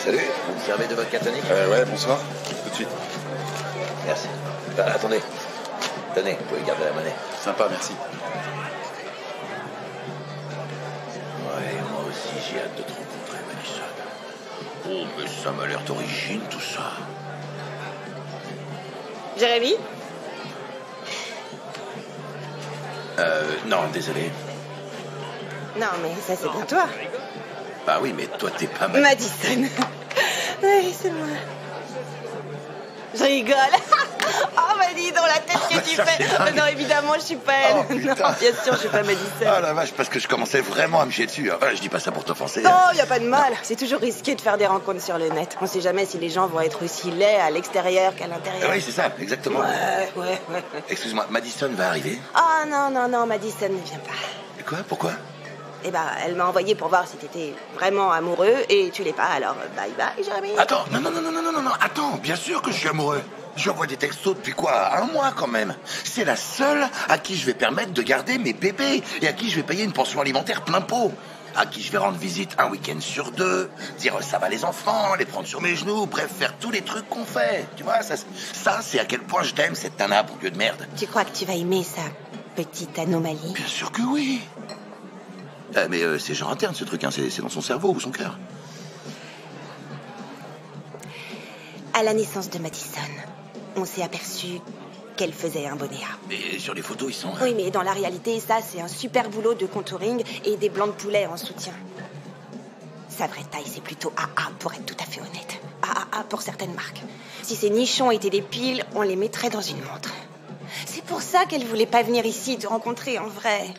Salut, vous me servez de vodka tonic? Ouais, bonsoir. Tout de suite. Merci. Attendez. Tenez, vous pouvez garder la monnaie. Sympa, merci. Ouais, moi aussi j'ai hâte de te rencontrer, Madison. Oh, mais ça m'a l'air d'origine, tout ça. Jérémy? Non, désolé. Non, mais ça, c'est bien toi. Bah oui, mais toi, t'es pas Madison. Oui, c'est moi. Je rigole. Oh, bah dis dans la tête que tu fais. Non, évidemment, je suis pas elle. Oh, non, bien sûr, je suis pas Madison. Oh la vache, parce que je commençais vraiment à me chier dessus. Je dis pas ça pour t'offenser. Non, y a pas de mal. C'est toujours risqué de faire des rencontres sur le net. On sait jamais si les gens vont être aussi laids à l'extérieur qu'à l'intérieur. Oui, c'est ça, exactement. Ouais. Excuse-moi, Madison va arriver? Oh non, Madison ne vient pas. Quoi? Pourquoi? Eh ben, elle m'a envoyé pour voir si t'étais vraiment amoureux et tu l'es pas, alors bye bye, Jérémy. Attends, non, attends, bien sûr que je suis amoureux. Je lui envoie des textos depuis quoi? Un mois quand même. C'est la seule à qui je vais permettre de garder mes bébés et à qui je vais payer une pension alimentaire plein pot. À qui je vais rendre visite un week-end sur 2, dire ça va les enfants, les prendre sur mes genoux, bref, faire tous les trucs qu'on fait. Tu vois, ça c'est à quel point je t'aime, cette nana, pour Dieu de merde. Tu crois que tu vas aimer sa petite anomalie? Bien sûr que oui. Mais c'est genre interne ce truc, hein. C'est dans son cerveau ou son cœur. À la naissance de Madison, on s'est aperçu qu'elle faisait un bonnet A. Mais sur les photos, ils sont... Oui, mais dans la réalité, ça, c'est un super boulot de contouring et des blancs de poulet en soutien. Sa vraie taille, c'est plutôt AA, pour être tout à fait honnête. AAA pour certaines marques. Si ces nichons étaient des piles, on les mettrait dans une montre. C'est pour ça qu'elle voulait pas venir ici te rencontrer en vrai.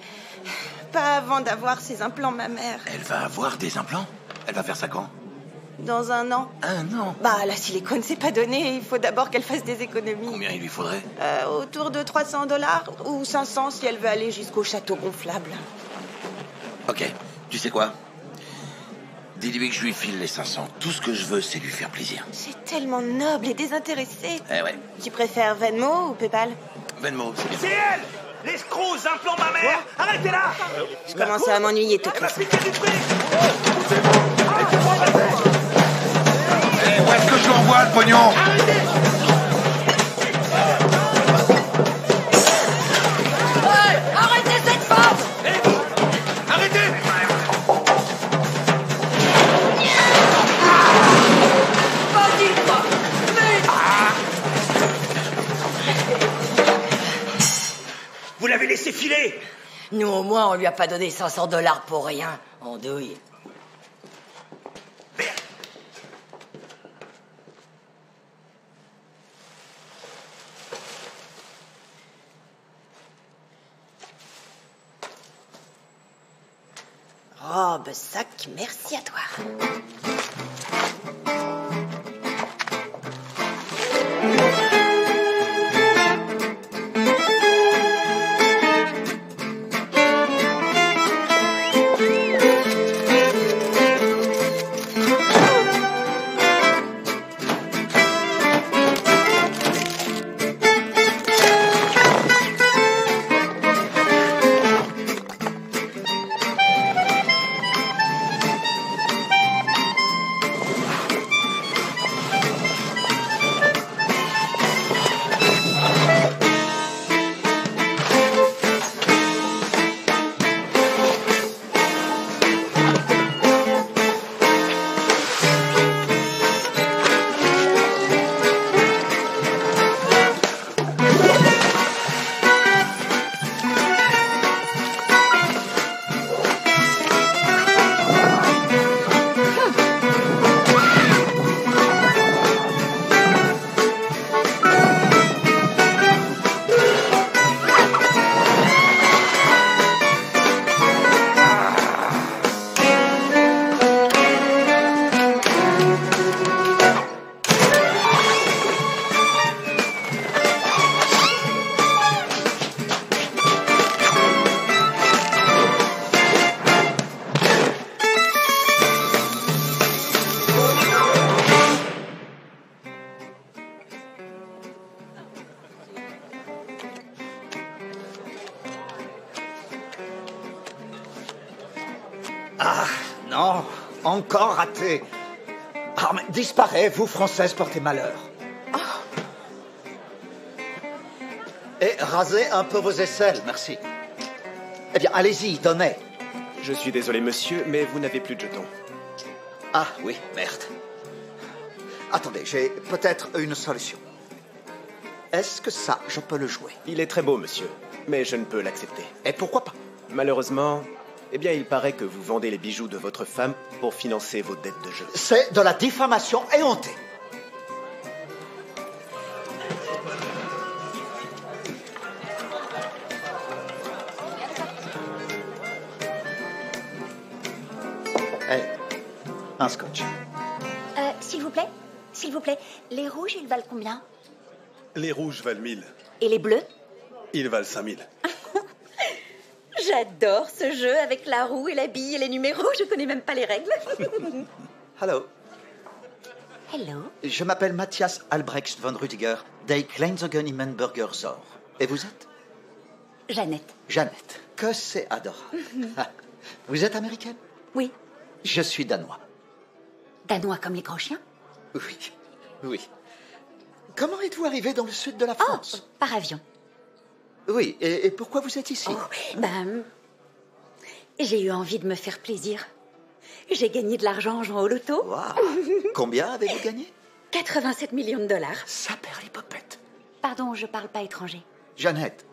Pas avant d'avoir ses implants mammaires. Elle va avoir des implants? Elle va faire ça quand? Dans 1 an. 1 an? Bah, la silicone, c'est pas donné. Il faut d'abord qu'elle fasse des économies. Combien il lui faudrait? Autour de $300 ou 500 si elle veut aller jusqu'au château gonflable. Ok, tu sais quoi? Dis-lui que je lui file les 500. Tout ce que je veux, c'est lui faire plaisir. C'est tellement noble et désintéressé. Eh ouais. Tu préfères Venmo ou PayPal? Venmo, c'est bien. C'est elle! L'escroc aux implants mammaires! Arrêtez-la! Je commence à m'ennuyer toute la semaine. Eh, où est-ce que je l'envoie, le pognon? Arrêtez cette femme! Arrêtez! Vous l'avez laissé filer! Nous, au moins, on lui a pas donné $500 pour rien. En douille. Robe, sac, merci à toi. Ah, non, encore raté. Ah, mais disparaît, vous, Française, portez malheur. Et rasez un peu vos aisselles, merci. Eh bien, allez-y, donnez. Je suis désolé, monsieur, mais vous n'avez plus de jetons. Ah, oui, merde. Attendez, j'ai peut-être une solution. Est-ce que ça, je peux le jouer? Il est très beau, monsieur, mais je ne peux l'accepter. Et pourquoi pas? Malheureusement, eh bien, il paraît que vous vendez les bijoux de votre femme pour financer vos dettes de jeu. C'est de la diffamation éhontée. Hey, un scotch. S'il vous plaît, les rouges, ils valent combien? Les rouges valent 1000. Et les bleus? Ils valent 5000. J'adore ce jeu avec la roue et la bille et les numéros. Je connais même pas les règles. Hello. Hello. Je m'appelle Matthias Albrecht von Rüdiger, des Kleinzogen im Burger Zor. Et vous êtes? Jeannette. Jeannette. Que c'est adorable. Ah, vous êtes américaine? Oui. Je suis danois. Danois comme les gros chiens? Oui, oui. Comment êtes-vous arrivé dans le sud de la France? Par avion. Oui, et pourquoi vous êtes ici? J'ai eu envie de me faire plaisir. J'ai gagné de l'argent en jouant au loto. Wow. Combien avez-vous gagné? 87 millions de dollars. Ça perd l'hypopète. Pardon, je parle pas étranger. Jeannette,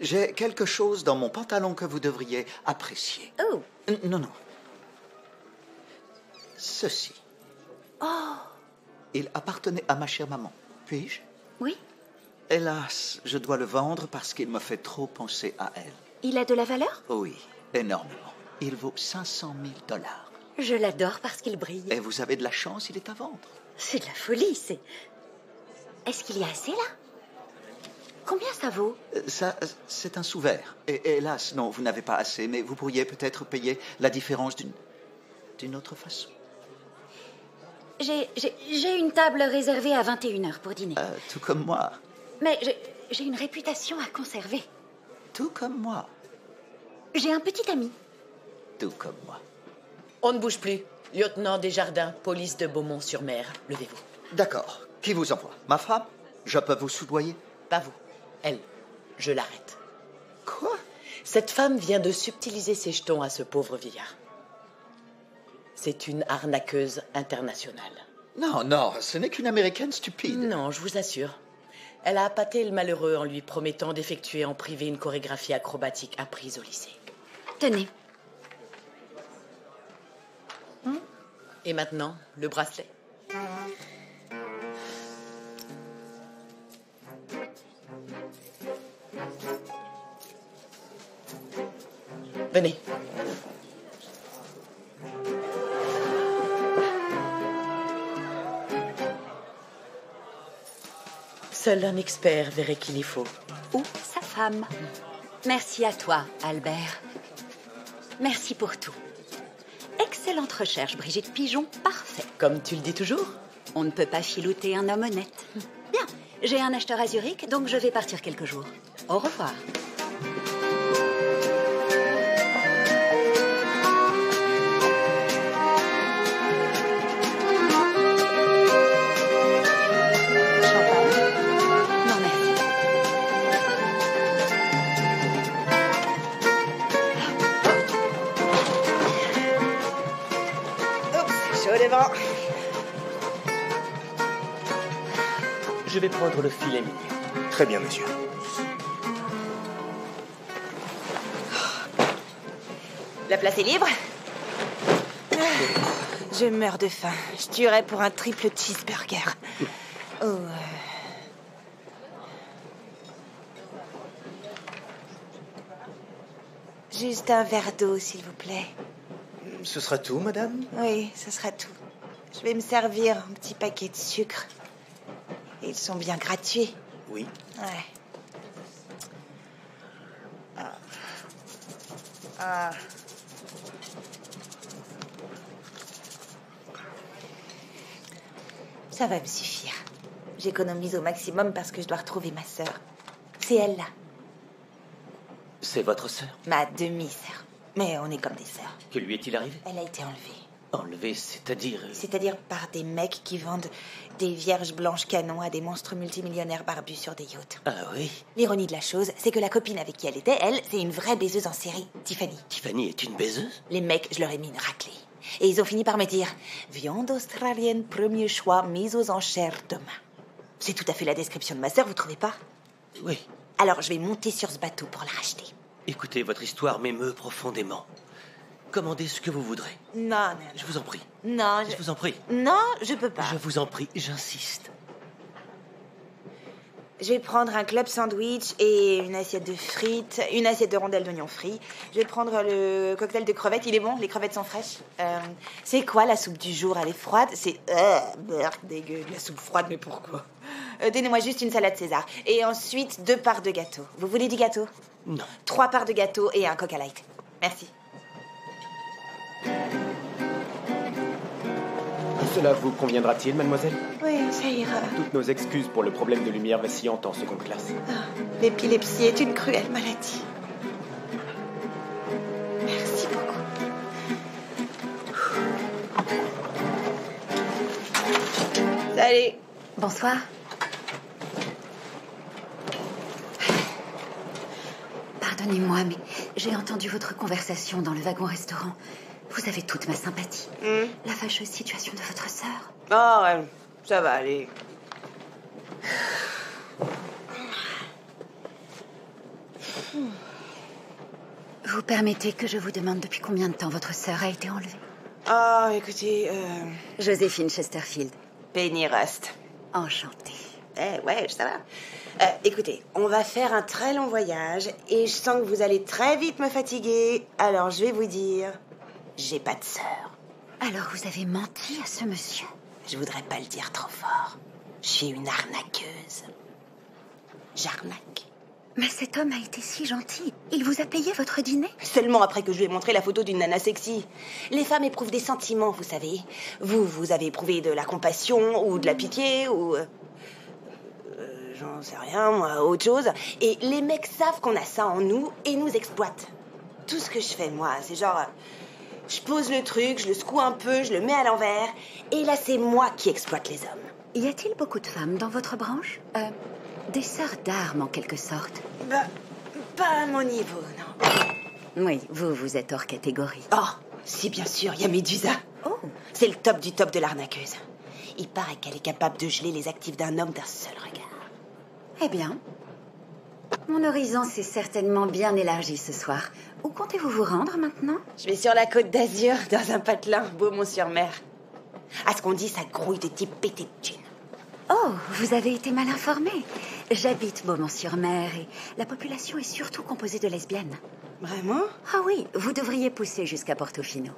j'ai quelque chose dans mon pantalon que vous devriez apprécier. Oh. Non, non. Ceci. Oh. Il appartenait à ma chère maman. Puis-je? Oui. Hélas, je dois le vendre parce qu'il me fait trop penser à elle. Il a de la valeur? Oui, énormément. Il vaut 500 000 dollars. Je l'adore parce qu'il brille. Et vous avez de la chance, il est à vendre. C'est de la folie, c'est... Est-ce qu'il y a assez, là? Combien ça vaut? Ça, c'est un sous-verre. Et hélas, non, vous n'avez pas assez, mais vous pourriez peut-être payer la différence d'une autre façon. J'ai une table réservée à 21h pour dîner. Tout comme moi. Mais j'ai une réputation à conserver. Tout comme moi. J'ai un petit ami. Tout comme moi. On ne bouge plus. Lieutenant Desjardins, police de Beaumont-sur-Mer. Levez-vous. D'accord. Qui vous envoie? Ma femme? Je peux vous soudoyer? Pas vous. Elle. Je l'arrête. Quoi? Cette femme vient de subtiliser ses jetons à ce pauvre vieillard. C'est une arnaqueuse internationale. Non, non, ce n'est qu'une Américaine stupide. Non, je vous assure. Elle a appâté le malheureux en lui promettant d'effectuer en privé une chorégraphie acrobatique apprise au lycée. Tenez. Et maintenant, le bracelet. Venez. Seul un expert verrait qu'il y faut. Ou sa femme. Merci à toi, Albert. Merci pour tout. Excellente recherche, Brigitte Pigeon, parfait. Comme tu le dis toujours. On ne peut pas filouter un homme honnête. Bien, j'ai un acheteur à Zurich, donc je vais partir quelques jours. Au revoir. Je vais prendre le filet mignon. Très bien, monsieur. La place est libre? Je meurs de faim. Je tuerais pour un triple cheeseburger. Oh. Juste un verre d'eau, s'il vous plaît. Ce sera tout, madame? Oui, ce sera tout. Je vais me servir un petit paquet de sucre. Et ils sont bien gratuits. Oui. Ouais. Ah. Ça va me suffire. J'économise au maximum parce que je dois retrouver ma sœur. C'est elle, là. C'est votre sœur? Ma demi-sœur. Mais on est comme des sœurs. Que lui est-il arrivé? Elle a été enlevée. Enlevé, c'est-à-dire... C'est-à-dire par des mecs qui vendent des vierges blanches canons à des monstres multimillionnaires barbus sur des yachts. Ah oui? L'ironie de la chose, c'est que la copine avec qui elle était, elle, c'est une vraie baiseuse en série, Tiffany. Tiffany est une baiseuse? Les mecs, je leur ai mis une raclée. Et ils ont fini par me dire « Viande australienne, premier choix, mise aux enchères demain. » C'est tout à fait la description de ma sœur, vous trouvez pas? Oui. Alors je vais monter sur ce bateau pour la racheter. Écoutez, votre histoire m'émeut profondément. Commandez ce que vous voudrez. Non. Je vous en prie. Non, Je vous en prie. Non, je peux pas. Je vous en prie, j'insiste. Je vais prendre un club sandwich et une assiette de frites, une assiette de rondelles d'oignons frits. Je vais prendre le cocktail de crevettes. Il est bon, les crevettes sont fraîches. C'est quoi la soupe du jour? Elle est froide? C'est... dégueu, la soupe froide, mais pourquoi? Donnez-moi juste une salade César. Et ensuite, 2 parts de gâteau. Vous voulez du gâteau? Non. 3 parts de gâteau et un Coca Light. Merci. Cela vous conviendra-t-il, mademoiselle? Oui, ça ira. Toutes nos excuses pour le problème de lumière vacillante en seconde classe. L'épilepsie est une cruelle maladie. Merci beaucoup. Salut. Bonsoir. Pardonnez-moi, mais j'ai entendu votre conversation dans le wagon-restaurant. Vous avez toute ma sympathie. La fâcheuse situation de votre sœur. Oh, ouais, ça va aller. Vous permettez que je vous demande depuis combien de temps votre sœur a été enlevée? Oh, écoutez, Joséphine Chesterfield. Penny Rust. Enchantée. Ouais, ça va. Écoutez, on va faire un très long voyage et je sens que vous allez très vite me fatiguer. Alors, je vais vous dire, j'ai pas de sœur. Alors, vous avez menti à ce monsieur? Je voudrais pas le dire trop fort. Je suis une arnaqueuse. J'arnaque. Mais cet homme a été si gentil. Il vous a payé votre dîner? Seulement après que je lui ai montré la photo d'une nana sexy. Les femmes éprouvent des sentiments, vous savez. Vous avez éprouvé de la compassion ou de la pitié ou... j'en sais rien, moi, autre chose. Et les mecs savent qu'on a ça en nous et nous exploitent. Tout ce que je fais, moi, c'est genre... je pose le truc, je le secoue un peu, je le mets à l'envers. Et là, c'est moi qui exploite les hommes. Y a-t-il beaucoup de femmes dans votre branche? Des sœurs d'armes, en quelque sorte. Bah, pas à mon niveau, non. Oui, vous êtes hors catégorie. Oh, si, bien sûr, il y a Médusa. Oh. C'est le top du top de l'arnaqueuse. Il paraît qu'elle est capable de geler les actifs d'un homme d'un seul regard. Eh bien, mon horizon s'est certainement bien élargi ce soir. Où comptez-vous vous rendre maintenant? Je vais sur la côte d'Azur, dans un patelin, Beaumont-sur-Mer. À ce qu'on dit, ça grouille de types pétés de thunes. Oh, vous avez été mal informé. J'habite Beaumont-sur-Mer et la population est surtout composée de lesbiennes. Vraiment? Ah oui, vous devriez pousser jusqu'à Portofino.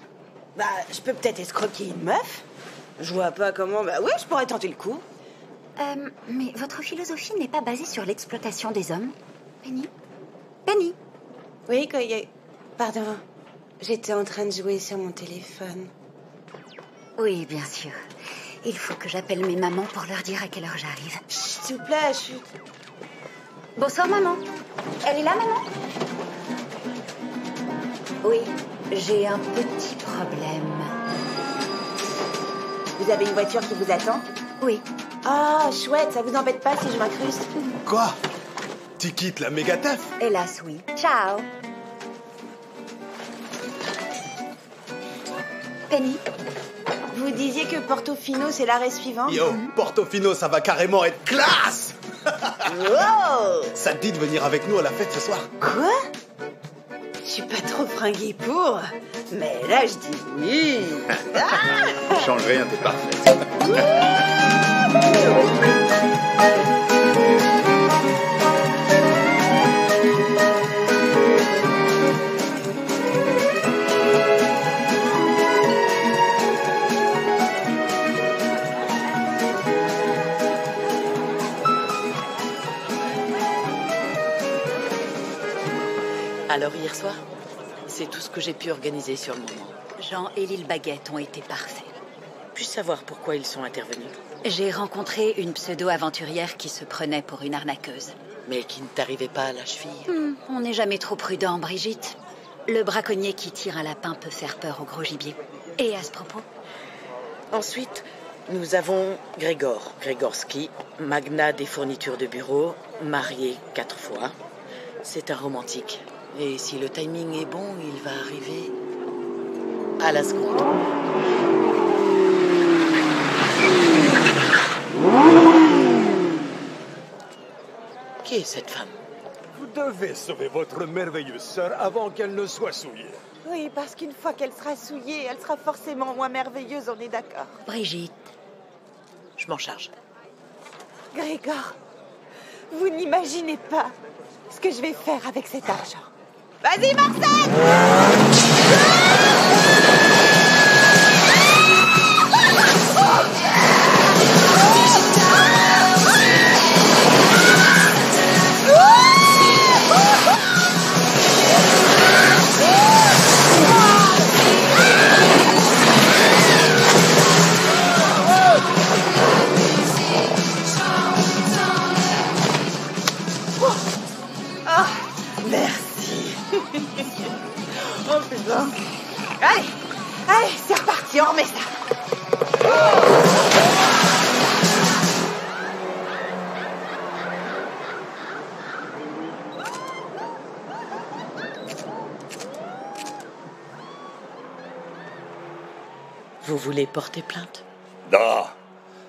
Bah, je peux peut-être escroquer une meuf. Je vois pas comment... Bah ouais, je pourrais tenter le coup. Mais votre philosophie n'est pas basée sur l'exploitation des hommes, Penny? Penny? Oui, pardon. J'étais en train de jouer sur mon téléphone. Oui, bien sûr. Il faut que j'appelle mes mamans pour leur dire à quelle heure j'arrive. Chut, s'il vous plaît, chut. Bonsoir, maman. Elle est là, maman? Oui, j'ai un petit problème. Vous avez une voiture qui vous attend? Oui. Ah, chouette, ça vous embête pas si je m'incruste? Quoi? Tu quittes la méga teuf? Hélas, oui. Ciao. Penny? Vous disiez que Portofino, c'est l'arrêt suivant? Yo, Portofino, ça va carrément être classe! Wow! Ça te dit de venir avec nous à la fête ce soir? Quoi? Je suis pas trop fringuée pour, mais là je dis oui. Change rien, t'es parfaite. Alors hier soir, c'est tout ce que j'ai pu organiser sur le moment. Jean et l'île Baguette ont été parfaits. Puis-je savoir pourquoi ils sont intervenus? J'ai rencontré une pseudo-aventurière qui se prenait pour une arnaqueuse. Mais qui ne t'arrivait pas à la cheville. On n'est jamais trop prudent, Brigitte. Le braconnier qui tire un lapin peut faire peur au gros gibier. Et à ce propos? Ensuite, nous avons Grégor. Grégorski, magnat des fournitures de bureau, marié 4 fois. C'est un romantique. Et si le timing est bon, il va arriver à la seconde. Qui est cette femme? Vous devez sauver votre merveilleuse sœur avant qu'elle ne soit souillée. Oui, parce qu'une fois qu'elle sera souillée, elle sera forcément moins merveilleuse, on est d'accord. Brigitte. Je m'en charge. Grégor, vous n'imaginez pas ce que je vais faire avec cet argent. Vas-y, Marcel! Oh putain. Allez, allez, c'est reparti, on remet ça. Vous voulez porter plainte? Non,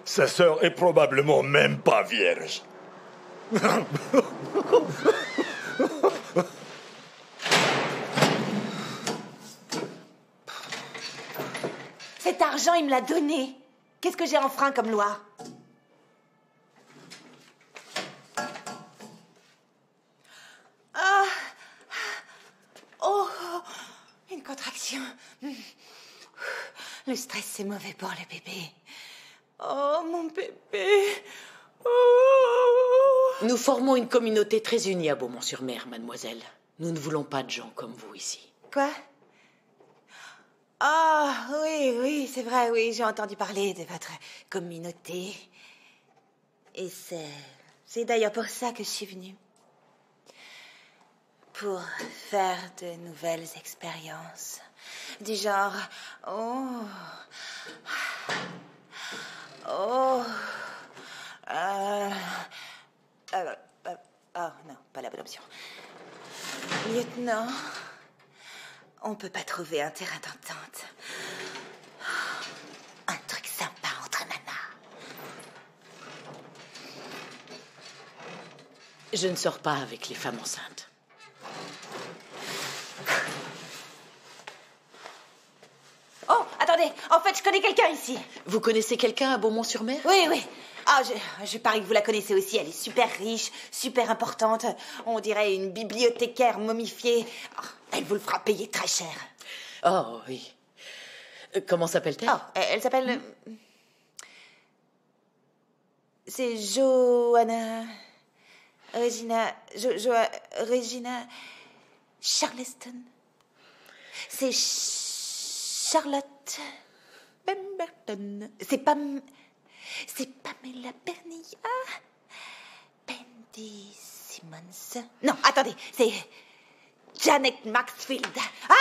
sa sœur est probablement même pas vierge. Cet argent, il me l'a donné. Qu'est-ce que j'ai enfreint comme loi? Ah. Oh, une contraction. Le stress, c'est mauvais pour le bébé. Oh, mon bébé. Oh. Nous formons une communauté très unie à Beaumont-sur-Mer, mademoiselle. Nous ne voulons pas de gens comme vous ici. Quoi? Ah, oui, oui, c'est vrai, oui, j'ai entendu parler de votre communauté. Et c'est d'ailleurs pour ça que je suis venue. Pour faire de nouvelles expériences. Du genre, oh, non, pas la bonne option. Lieutenant, on peut pas trouver un terrain d'entente. Un truc sympa entre nanas. Je ne sors pas avec les femmes enceintes. Oh, attendez, en fait, je connais quelqu'un ici. Vous connaissez quelqu'un à Beaumont-sur-Mer? Oui, oui. Ah, je parie que vous la connaissez aussi. Elle est super riche, super importante. On dirait une bibliothécaire momifiée. Oh, elle vous le fera payer très cher. Oh, oui. Comment s'appelle-t-elle? Oh, elle s'appelle... C'est Johanna... Regina Charleston. C'est Charlotte Pemberton. C'est Pamela Pernilla. Pendy Simmons. Non, attendez, c'est Janet Maxfield. Ah,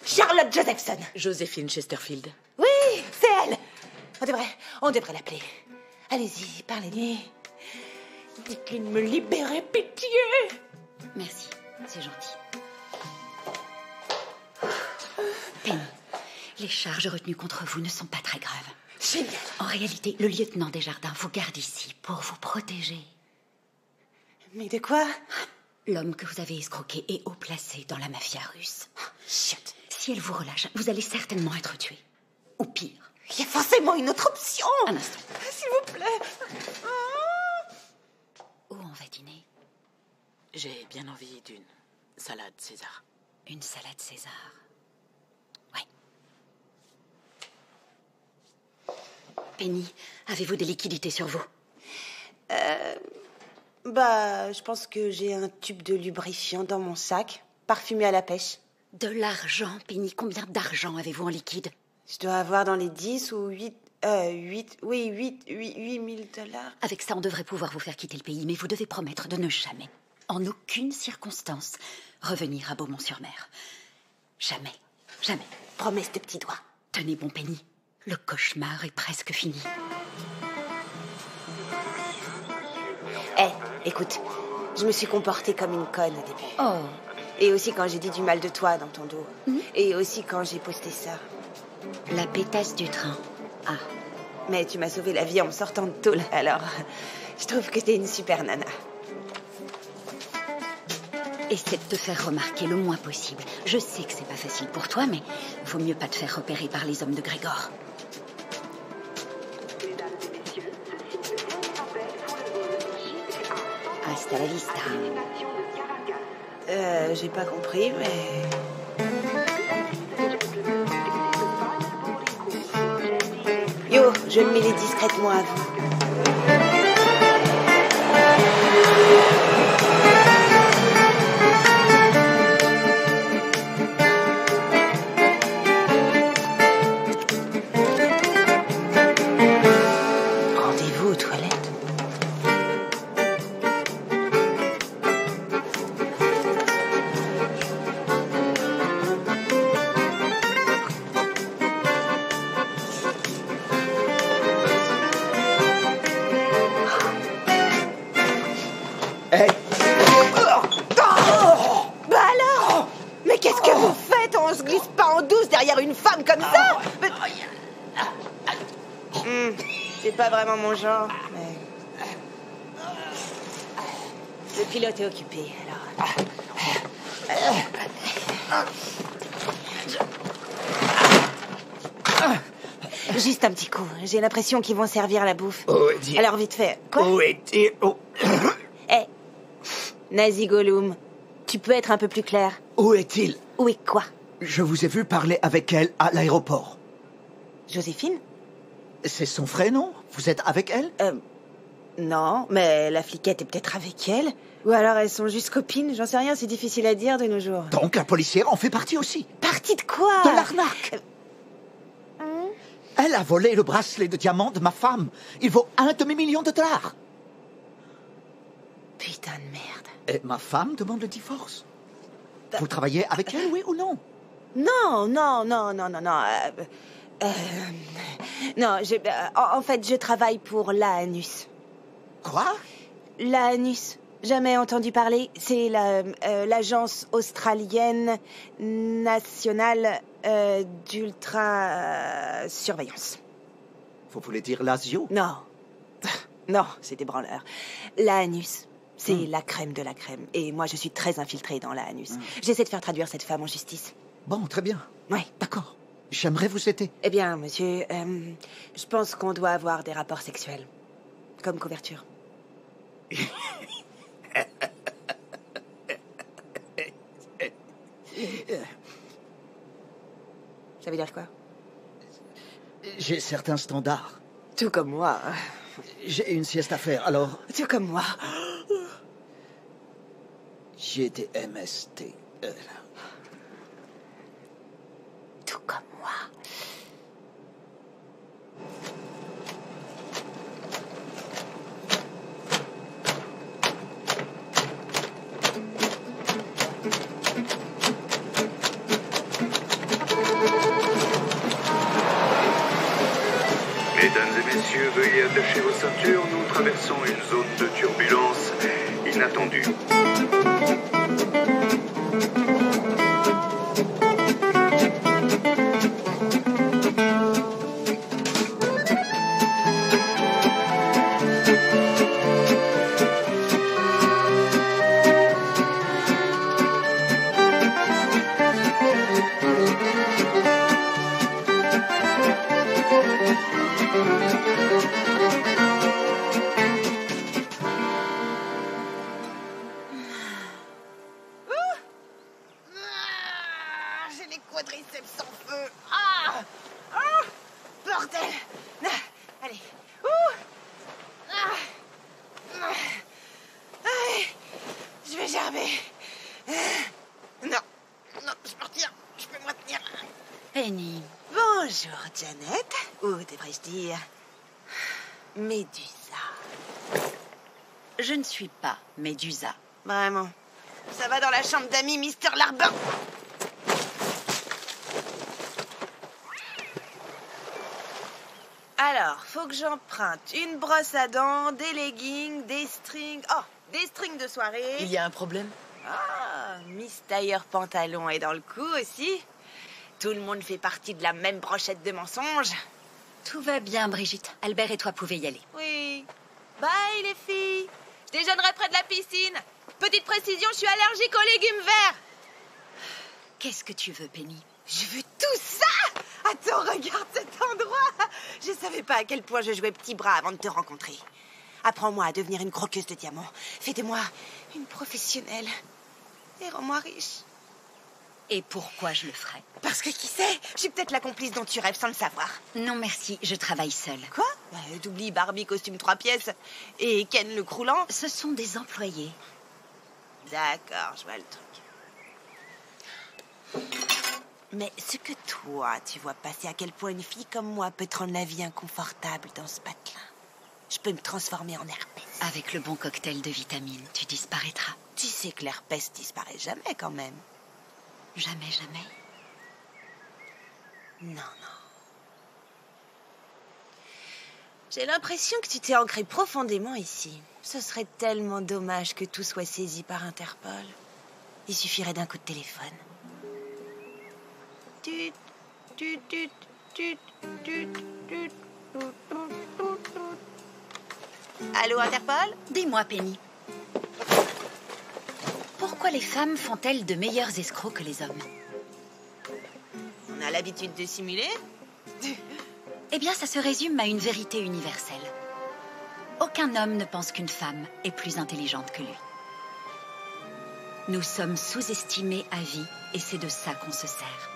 Charlotte Josephson. Joséphine Chesterfield. Oui, c'est elle. On devrait l'appeler. Allez-y, parlez-lui. Dites-lui de me libérer, pitié. Merci, c'est gentil. Penny, les charges retenues contre vous ne sont pas très graves. Génial. En réalité, le lieutenant Desjardins vous garde ici pour vous protéger. Mais de quoi? L'homme que vous avez escroqué est haut placé dans la mafia russe. Chut. Si elle vous relâche, vous allez certainement être tué. Ou pire. Il y a forcément une autre option. Un instant. S'il vous plaît. Où on va dîner? J'ai bien envie d'une salade César. Une salade César. Ouais. Penny, avez-vous des liquidités sur vous? Je pense que j'ai un tube de lubrifiant dans mon sac, parfumé à la pêche. De l'argent, Penny. Combien d'argent avez-vous en liquide? Je dois avoir dans les 10 ou 8 000 $. Avec ça, on devrait pouvoir vous faire quitter le pays, mais vous devez promettre de ne jamais, en aucune circonstance, revenir à Beaumont-sur-Mer. Jamais. Jamais. Promets ce petit doigt. Tenez bon, Penny. Le cauchemar est presque fini. Écoute, je me suis comportée comme une conne au début. Oh. Et aussi quand j'ai dit du mal de toi dans ton dos. Et aussi quand j'ai posté ça. La pétasse du train. Ah. Mais tu m'as sauvé la vie en me sortant de tôle, alors je trouve que t'es une super nana. Essaie de te faire remarquer le moins possible. Je sais que c'est pas facile pour toi, mais vaut mieux pas te faire repérer par les hommes de Grégor. Hasta la vista. J'ai pas compris, mais... Yo, je me mêlais discrètement à vous. Rendez-vous aux toilettes. Hey! Bah alors! Mais qu'est-ce que vous faites? On se glisse pas en douce derrière une femme comme ça? C'est pas vraiment mon genre, mais... Le pilote est occupé, alors... Juste un petit coup. J'ai l'impression qu'ils vont servir la bouffe. Alors vite fait. Quoi? Nazi Gollum, tu peux être un peu plus clair? Où est-il? Où est quoi? Je vous ai vu parler avec elle à l'aéroport. Joséphine? C'est son vrai nom? Vous êtes avec elle? Non, mais la fliquette est peut-être avec elle. Ou alors elles sont juste copines, j'en sais rien, c'est difficile à dire de nos jours. Donc la policière en fait partie aussi? Partie de quoi? De l'arnaque. Elle a volé le bracelet de diamant de ma femme. Il vaut $1 demi-million. Putain de merde. Et ma femme demande le divorce. Vous travaillez avec elle, oui ou non? Non. Non, en fait, je travaille pour l'ANUS. Quoi? L'ANUS. Jamais entendu parler? C'est l'agence australienne nationale d'ultra-surveillance. Vous voulez dire l'ASIO? Non. Non, c'est des branleurs. L'ANUS. C'est la crème de la crème. Et moi, je suis très infiltrée dans l'ANUS. J'essaie de faire traduire cette femme en justice. Bon, très bien. Oui. D'accord. J'aimerais vous aider. Eh bien, monsieur, je pense qu'on doit avoir des rapports sexuels. Comme couverture. Ça veut dire quoi? J'ai certains standards. Tout comme moi. J'ai une sieste à faire, alors... Tout comme moi. J'ai des MST. Tout comme moi. Mesdames et messieurs, veuillez attacher vos ceintures. Nous traversons une zone de turbulence inattendue. J'ai les quadriceps en feu. Bordel. Allez. Je vais gerber. Non, je me retiens. Je peux me retenir. Penny. Bonjour, Janet. Ou devrais-je dire Médusa. Je ne suis pas Médusa. Vraiment. Ça va dans la chambre d'amis Mr. Larbin. Alors, faut que j'emprunte une brosse à dents, des leggings, des strings... Oh, des strings de soirée. Il y a un problème? Ah, Miss Tailleur Pantalon est dans le coup aussi. Tout le monde fait partie de la même brochette de mensonges. Tout va bien, Brigitte. Albert et toi pouvez y aller. Oui. Bye, les filles. Je déjeunerai près de la piscine. Petite précision, je suis allergique aux légumes verts. Qu'est-ce que tu veux, Penny? Je veux tout ça. Attends, regarde cet endroit. Je savais pas à quel point je jouais petit bras avant de te rencontrer. Apprends-moi à devenir une croqueuse de diamants. Fais de moi une professionnelle. Et rends-moi riche. Et pourquoi je le ferais? Parce que qui sait, je suis peut-être la complice dont tu rêves sans le savoir. Non, merci, je travaille seule. Quoi? T'oublies Barbie costume 3 pièces et Ken le croulant? Ce sont des employés. D'accord, je vois le truc. Mais ce que toi, tu vois passer à quel point une fille comme moi peut te rendre la vie inconfortable dans ce patelin. Je peux me transformer en herpès. Avec le bon cocktail de vitamines, tu disparaîtras. Tu sais que l'herpès disparaît jamais quand même. Jamais, jamais. Non, non. J'ai l'impression que tu t'es ancré profondément ici. Ce serait tellement dommage que tout soit saisi par Interpol. Il suffirait d'un coup de téléphone. Tut, tut, tut, tut, tut, tut, tut. Allô, Interpol? Dis-moi, Penny. Pourquoi les femmes font-elles de meilleurs escrocs que les hommes? On a l'habitude de simuler. Eh bien, ça se résume à une vérité universelle. Aucun homme ne pense qu'une femme est plus intelligente que lui. Nous sommes sous-estimés à vie et c'est de ça qu'on se sert.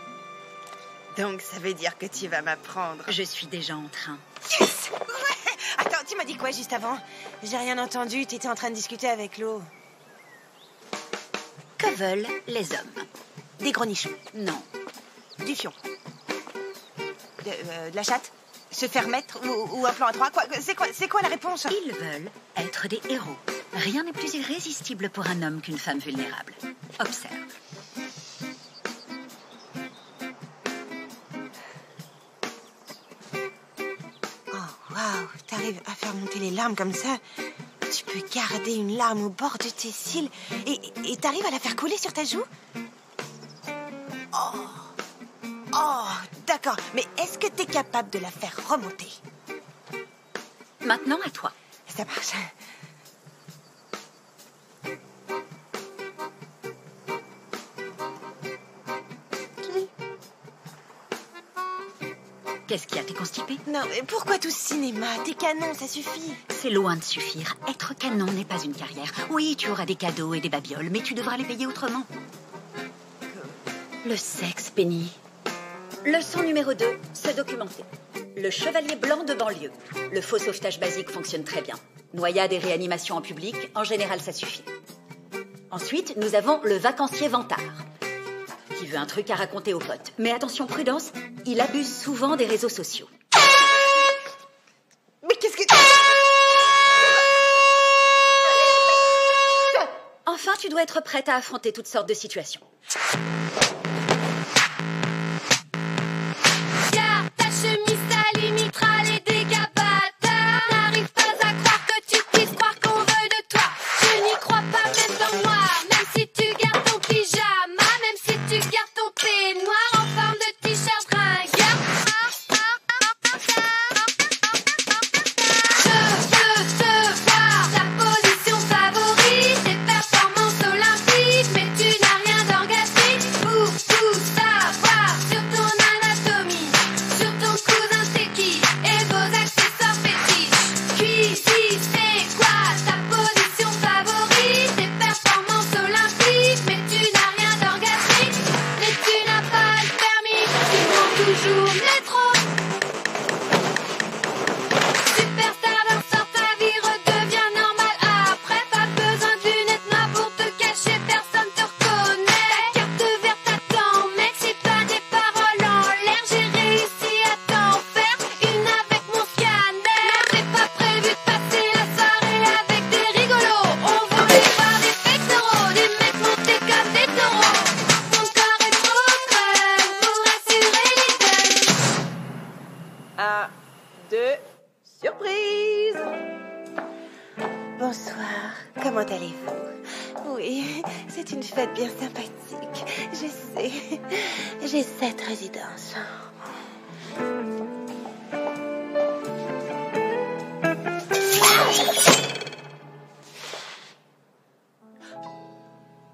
Donc, ça veut dire que tu vas m'apprendre. Je suis déjà en train. Yes! Ouais! Attends, tu m'as dit quoi juste avant? J'ai rien entendu, t'étais en train de discuter avec l'eau. Que veulent les hommes? Des gros nichons. Non. Du fion. De la chatte? Se faire mettre ou un plan à trois? C'est quoi la réponse? Ils veulent être des héros. Rien n'est plus irrésistible pour un homme qu'une femme vulnérable. Observe. Oh, waouh, t'arrives à faire monter les larmes comme ça? Tu peux garder une larme au bord de tes cils et t'arrives à la faire couler sur ta joue? Oh, d'accord. Mais est-ce que t'es capable de la faire remonter? Maintenant, à toi. Ça marche. Qu'est-ce qu'il y a? T'es constipé? Non, mais pourquoi tout ce cinéma? T'es canon, ça suffit. C'est loin de suffire. Être canon n'est pas une carrière. Oui, tu auras des cadeaux et des babioles, mais tu devras les payer autrement. Le sexe, Penny. Leçon numéro 2, se documenter. Le chevalier blanc de banlieue. Le faux sauvetage basique fonctionne très bien. Noyade et réanimation en public, en général, ça suffit. Ensuite, nous avons le vacancier vantard, qui veut un truc à raconter aux potes. Mais attention, prudence, il abuse souvent des réseaux sociaux. Mais qu'est-ce que... Enfin, tu dois être prête à affronter toutes sortes de situations. Garde ta chemise sale, limitera les dégâts bâtards. N'arrive pas à croire que tu puisses croire qu'on veut de toi. Je n'y crois pas même dans moi. Même si tu gardes ton pyjama, même si tu gardes ton peignoir en forme de t-shirt ringard. Je veux voir ta position favorite, tes performances olympiques, mais tu n'as rien d'orgasmique. Bonsoir. Comment allez-vous? Oui, c'est une fête bien sympathique. Je sais. J'ai cette résidence.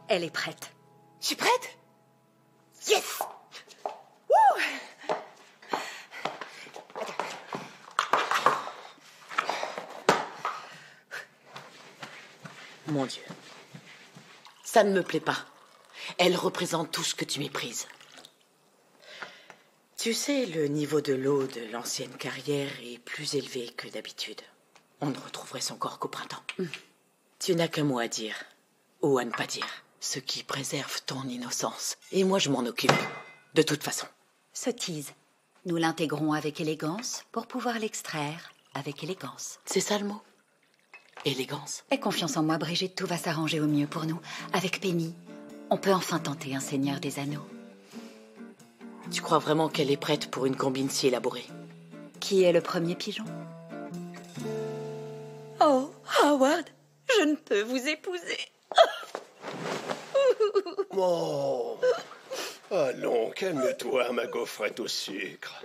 Elle est prête. Je suis prête? Yes! Wouh! Mon Dieu. Ça ne me plaît pas. Elle représente tout ce que tu méprises. Tu sais, le niveau de l'eau de l'ancienne carrière est plus élevé que d'habitude. On ne retrouverait son corps qu'au printemps. Tu n'as qu'un mot à dire, ou à ne pas dire, ce qui préserve ton innocence. Et moi, je m'en occupe, de toute façon. Sottise. Nous l'intégrons avec élégance pour pouvoir l'extraire avec élégance. C'est ça le mot? Élégance. Aie confiance en moi, Brigitte, tout va s'arranger au mieux pour nous. Avec Penny, on peut enfin tenter un Seigneur des Anneaux. Tu crois vraiment qu'elle est prête pour une combine si élaborée? Qui est le premier pigeon? Oh, Howard, je ne peux vous épouser. Oh. Allons, calme-toi, ma gaufrette au sucre.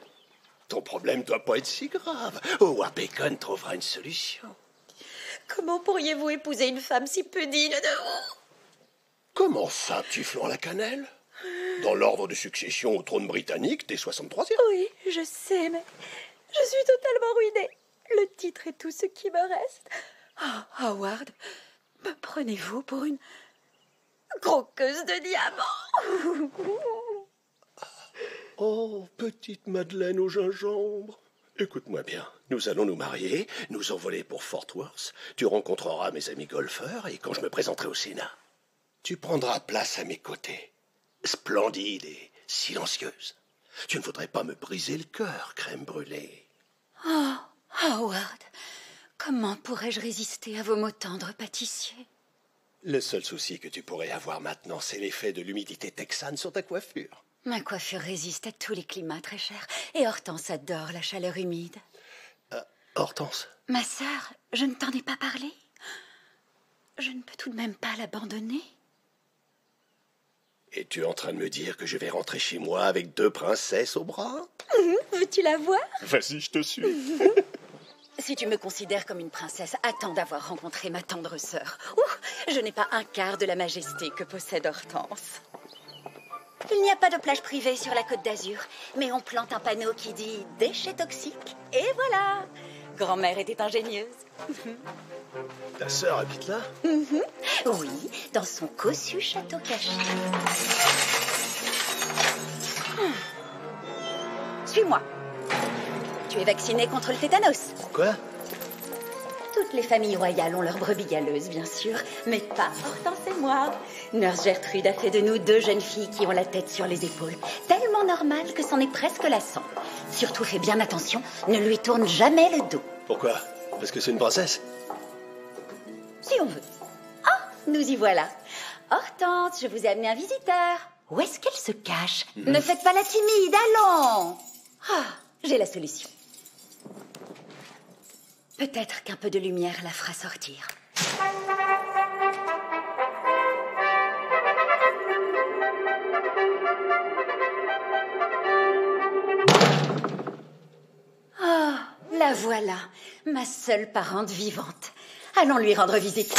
Ton problème doit pas être si grave. Howard Bacon trouvera une solution. Comment pourriez-vous épouser une femme si peu digne de vous? Comment ça, petit flanc à la cannelle? Dans l'ordre de succession au trône britannique, t'es 63e. Oui, je sais, mais je suis totalement ruinée. Le titre est tout ce qui me reste. Oh, Howard, me prenez-vous pour une croqueuse de diamants? Oh, petite Madeleine au gingembre. Écoute-moi bien, nous allons nous marier, nous envoler pour Fort Worth. Tu rencontreras mes amis golfeurs et quand je me présenterai au Sénat, tu prendras place à mes côtés. Splendide et silencieuse. Tu ne voudrais pas me briser le cœur, crème brûlée. Oh, Howard, comment pourrais-je résister à vos mots tendres, pâtissier? Le seul souci que tu pourrais avoir maintenant, c'est l'effet de l'humidité texane sur ta coiffure. Ma coiffure résiste à tous les climats, très cher. Et Hortense adore la chaleur humide. Hortense? Ma sœur, je ne t'en ai pas parlé. Je ne peux tout de même pas l'abandonner. Es-tu en train de me dire que je vais rentrer chez moi avec 2 princesses au bras? Veux-tu la voir? Vas-y, je te suis. Si tu me considères comme une princesse, attends d'avoir rencontré ma tendre sœur. Ouh, je n'ai pas un quart de la majesté que possède Hortense. Il n'y a pas de plage privée sur la Côte d'Azur, mais on plante un panneau qui dit « déchets toxiques » et voilà. Grand-mère était ingénieuse. Ta sœur habite là? Oui, dans son cossu château caché. Suis-moi. Tu es vacciné contre le tétanos. Quoi? Toutes les familles royales ont leurs brebis galeuses, bien sûr, mais pas Hortense et moi. Nurse Gertrude a fait de nous 2 jeunes filles qui ont la tête sur les épaules. Tellement normal que c'en est presque lassant. Surtout fais bien attention, ne lui tourne jamais le dos. Pourquoi? Parce que c'est une princesse? Si on veut. Ah, nous y voilà. Hortense, je vous ai amené un visiteur. Où est-ce qu'elle se cache? Ne faites pas la timide, allons. Ah, j'ai la solution. Peut-être qu'un peu de lumière la fera sortir. Ah, la voilà, ma seule parente vivante. Allons lui rendre visite.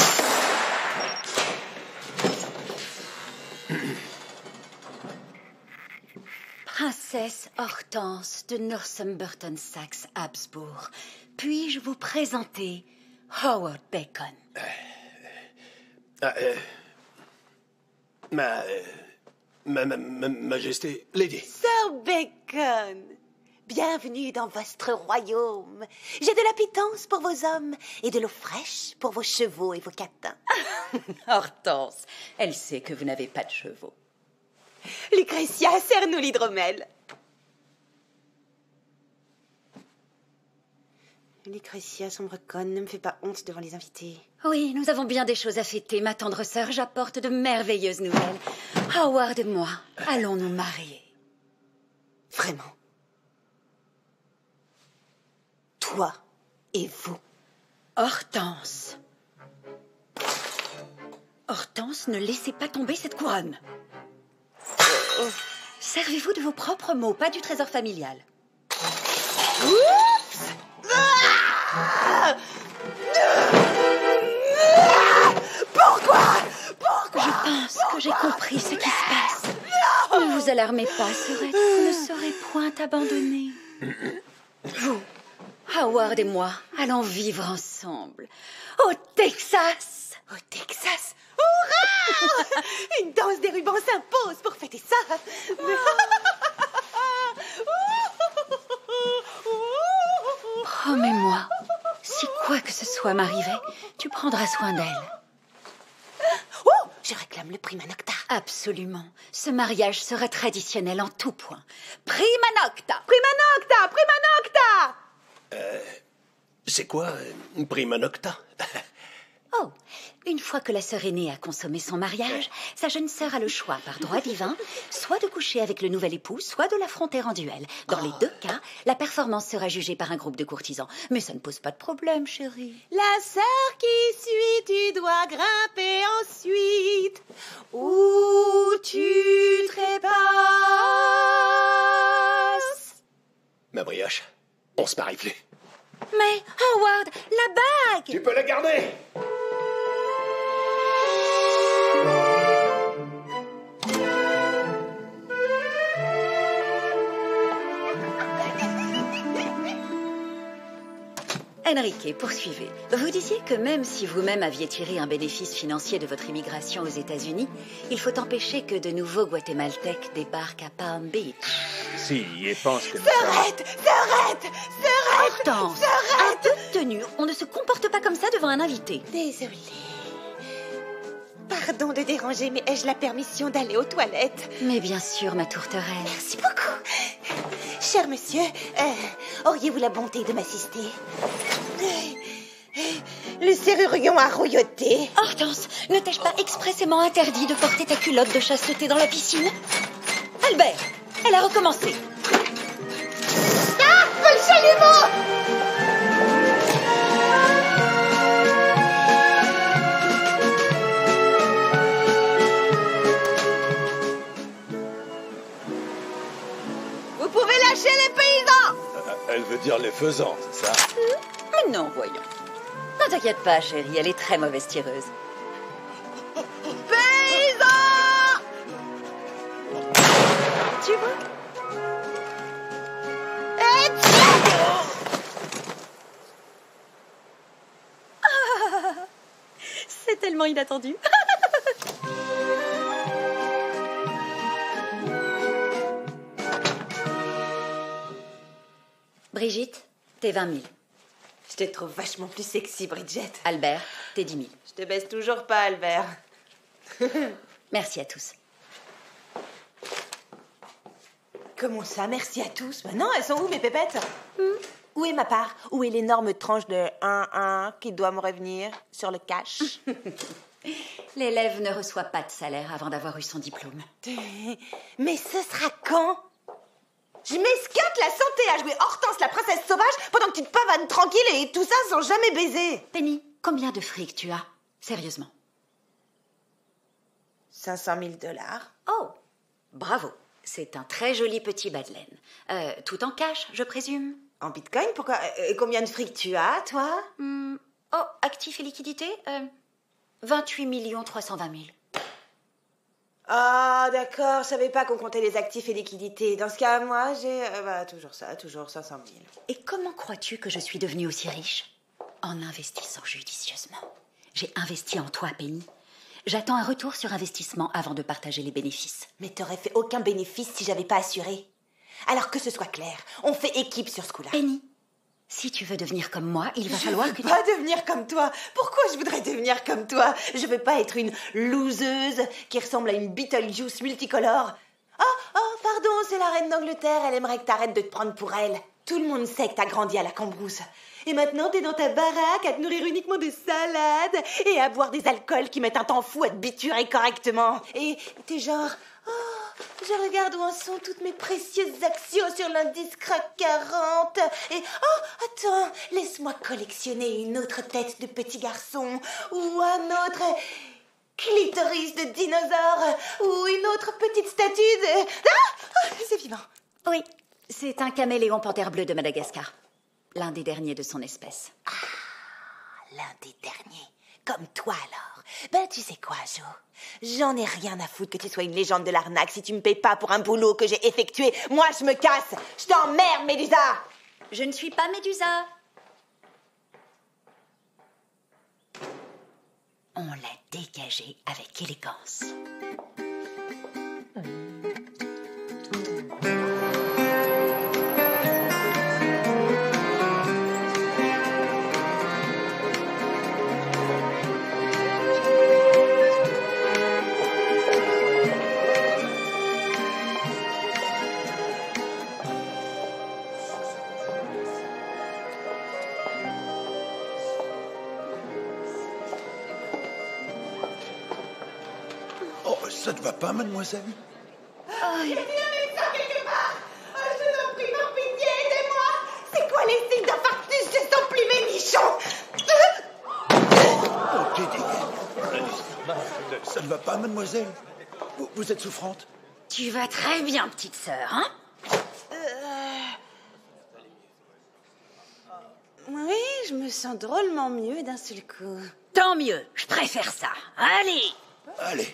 Princesse Hortense de Northumberland-Saxe-Habsbourg, puis-je vous présenter Howard Bacon? Majesté, Lady. Sir Bacon, bienvenue dans votre royaume. J'ai de la pitance pour vos hommes et de l'eau fraîche pour vos chevaux et vos catins. Hortense, elle sait que vous n'avez pas de chevaux. Lucrétia, serre-nous l'hydromel. Lucrétia, sombre conne, ne me fais pas honte devant les invités. Oui, nous avons bien des choses à fêter, ma tendre sœur. J'apporte de merveilleuses nouvelles. Howard et moi, allons nous marier. Vraiment? Toi et vous? Hortense, Hortense, ne laissez pas tomber cette couronne. Servez-vous de vos propres mots, pas du trésor familial. Oups! Pourquoi? Je pense que j'ai compris ce qui se passe. Ne vous alarmez pas, sœurette, vous ne serez point abandonnée. Vous, Howard et moi, allons vivre ensemble. Au Texas! Au Texas? Hurrah! Une danse des rubans s'impose pour fêter ça. Promets-moi, si quoi que ce soit m'arrivait, tu prendras soin d'elle. Oh, je réclame le prima nocta. Absolument. Ce mariage sera traditionnel en tout point. Prima nocta! Prima nocta! Prima nocta! C'est quoi, prima nocta? Oh, une fois que la sœur aînée a consommé son mariage, sa jeune sœur a le choix, par droit divin, soit de coucher avec le nouvel époux, soit de l'affronter en duel. Dans les deux cas, la performance sera jugée par un groupe de courtisans. Mais ça ne pose pas de problème, chérie. La sœur qui suit, tu dois grimper ensuite. Où tu trépasses. Ma brioche, on se marie plus. Mais, Howard, la bague! Tu peux la garder! Enrique, poursuivez. Vous disiez que même si vous-même aviez tiré un bénéfice financier de votre immigration aux États-Unis, il faut empêcher que de nouveaux Guatémaltèques débarquent à Palm Beach. Si, et pense que nous Sœurette! Sœurette! Sœurette! Hortense, un peu de tenue. On ne se comporte pas comme ça devant un invité. Désolée. Pardon de déranger, mais ai-je la permission d'aller aux toilettes? Mais bien sûr, ma tourterelle. Merci beaucoup. Cher monsieur, auriez-vous la bonté de m'assister? Le serrurion a rouilloté. Hortense, ne t'ai-je pas expressément interdit de porter ta culotte de chasteté dans la piscine? Albert, elle a recommencé. Ah! Le chalumeau! Vous pouvez lâcher les paysans! Elle veut dire les faisans, c'est ça? Mais non, voyons. Ne t'inquiète pas, chérie, elle est très mauvaise tireuse. Paysans! Tu vois? C'est tellement inattendu. Brigitte, t'es 20 000. Je te trouve vachement plus sexy, Bridget. Albert, t'es 10 000. Je te baisse toujours pas, Albert. Merci à tous. Comment ça, merci à tous? Bah non, elles sont où, mes pépettes? Où est ma part? Où est l'énorme tranche de 1-1 qui doit me revenir sur le cash? L'élève ne reçoit pas de salaire avant d'avoir eu son diplôme. Mais ce sera quand? Je m'esquinte la santé à jouer Hortense la princesse sauvage pendant que tu te pavanes tranquille et tout ça sans jamais baiser. Penny, combien de fric tu as? Sérieusement. 500 000 $. Oh, bravo. C'est un très joli petit bas de laine. Tout en cash, je présume? En bitcoin? Pourquoi? Combien de fric tu as, toi? Oh, actifs et liquidités 28 320 000. Ah, d'accord, je savais pas qu'on comptait les actifs et liquidités. Dans ce cas, moi, j'ai toujours ça, toujours 500 000. Et comment crois-tu que je suis devenue aussi riche? En investissant judicieusement. J'ai investi en toi, Penny. J'attends un retour sur investissement avant de partager les bénéfices. Mais t'aurais fait aucun bénéfice si j'avais pas assuré. Alors que ce soit clair, on fait équipe sur ce coup-là. Penny, si tu veux devenir comme moi, il va falloir que... Je veux pas devenir comme toi. Pourquoi je voudrais devenir comme toi? Je veux pas être une loseuse qui ressemble à une Beetlejuice multicolore. Oh, pardon, c'est la reine d'Angleterre. Elle aimerait que t'arrêtes de te prendre pour elle. Tout le monde sait que t'as grandi à la Cambrousse. Et maintenant, t'es dans ta baraque à te nourrir uniquement de salades et à boire des alcools qui mettent un temps fou à te biturer correctement. Et t'es genre... Oh, je regarde où en sont toutes mes précieuses actions sur l'indice CRAC 40. Et oh, attends, laisse-moi collectionner une autre tête de petit garçon ou un autre clitoris de dinosaure ou une autre petite statue de... Ah, c'est vivant. Oui, c'est un caméléon panthère bleu de Madagascar. L'un des derniers de son espèce. Ah, l'un des derniers. Comme toi, alors. Ben, tu sais quoi, Jo? J'en ai rien à foutre que tu sois une légende de l'arnaque si tu me payes pas pour un boulot que j'ai effectué. Moi, je me casse. Je t'emmerde, Médusa. Je ne suis pas Médusa. On l'a dégagé avec élégance. Ça ne va pas, mademoiselle? Y a-t-il un médecin quelque part? Je vous en prie, par pitié, aidez-moi. C'est quoi les signes d'infarctus de son plumé nichon? Ça ne va pas, mademoiselle? Vous êtes souffrante? Tu vas très bien, petite sœur, hein? Oui, je me sens drôlement mieux d'un seul coup. Tant mieux, je préfère ça. Allez! Allez,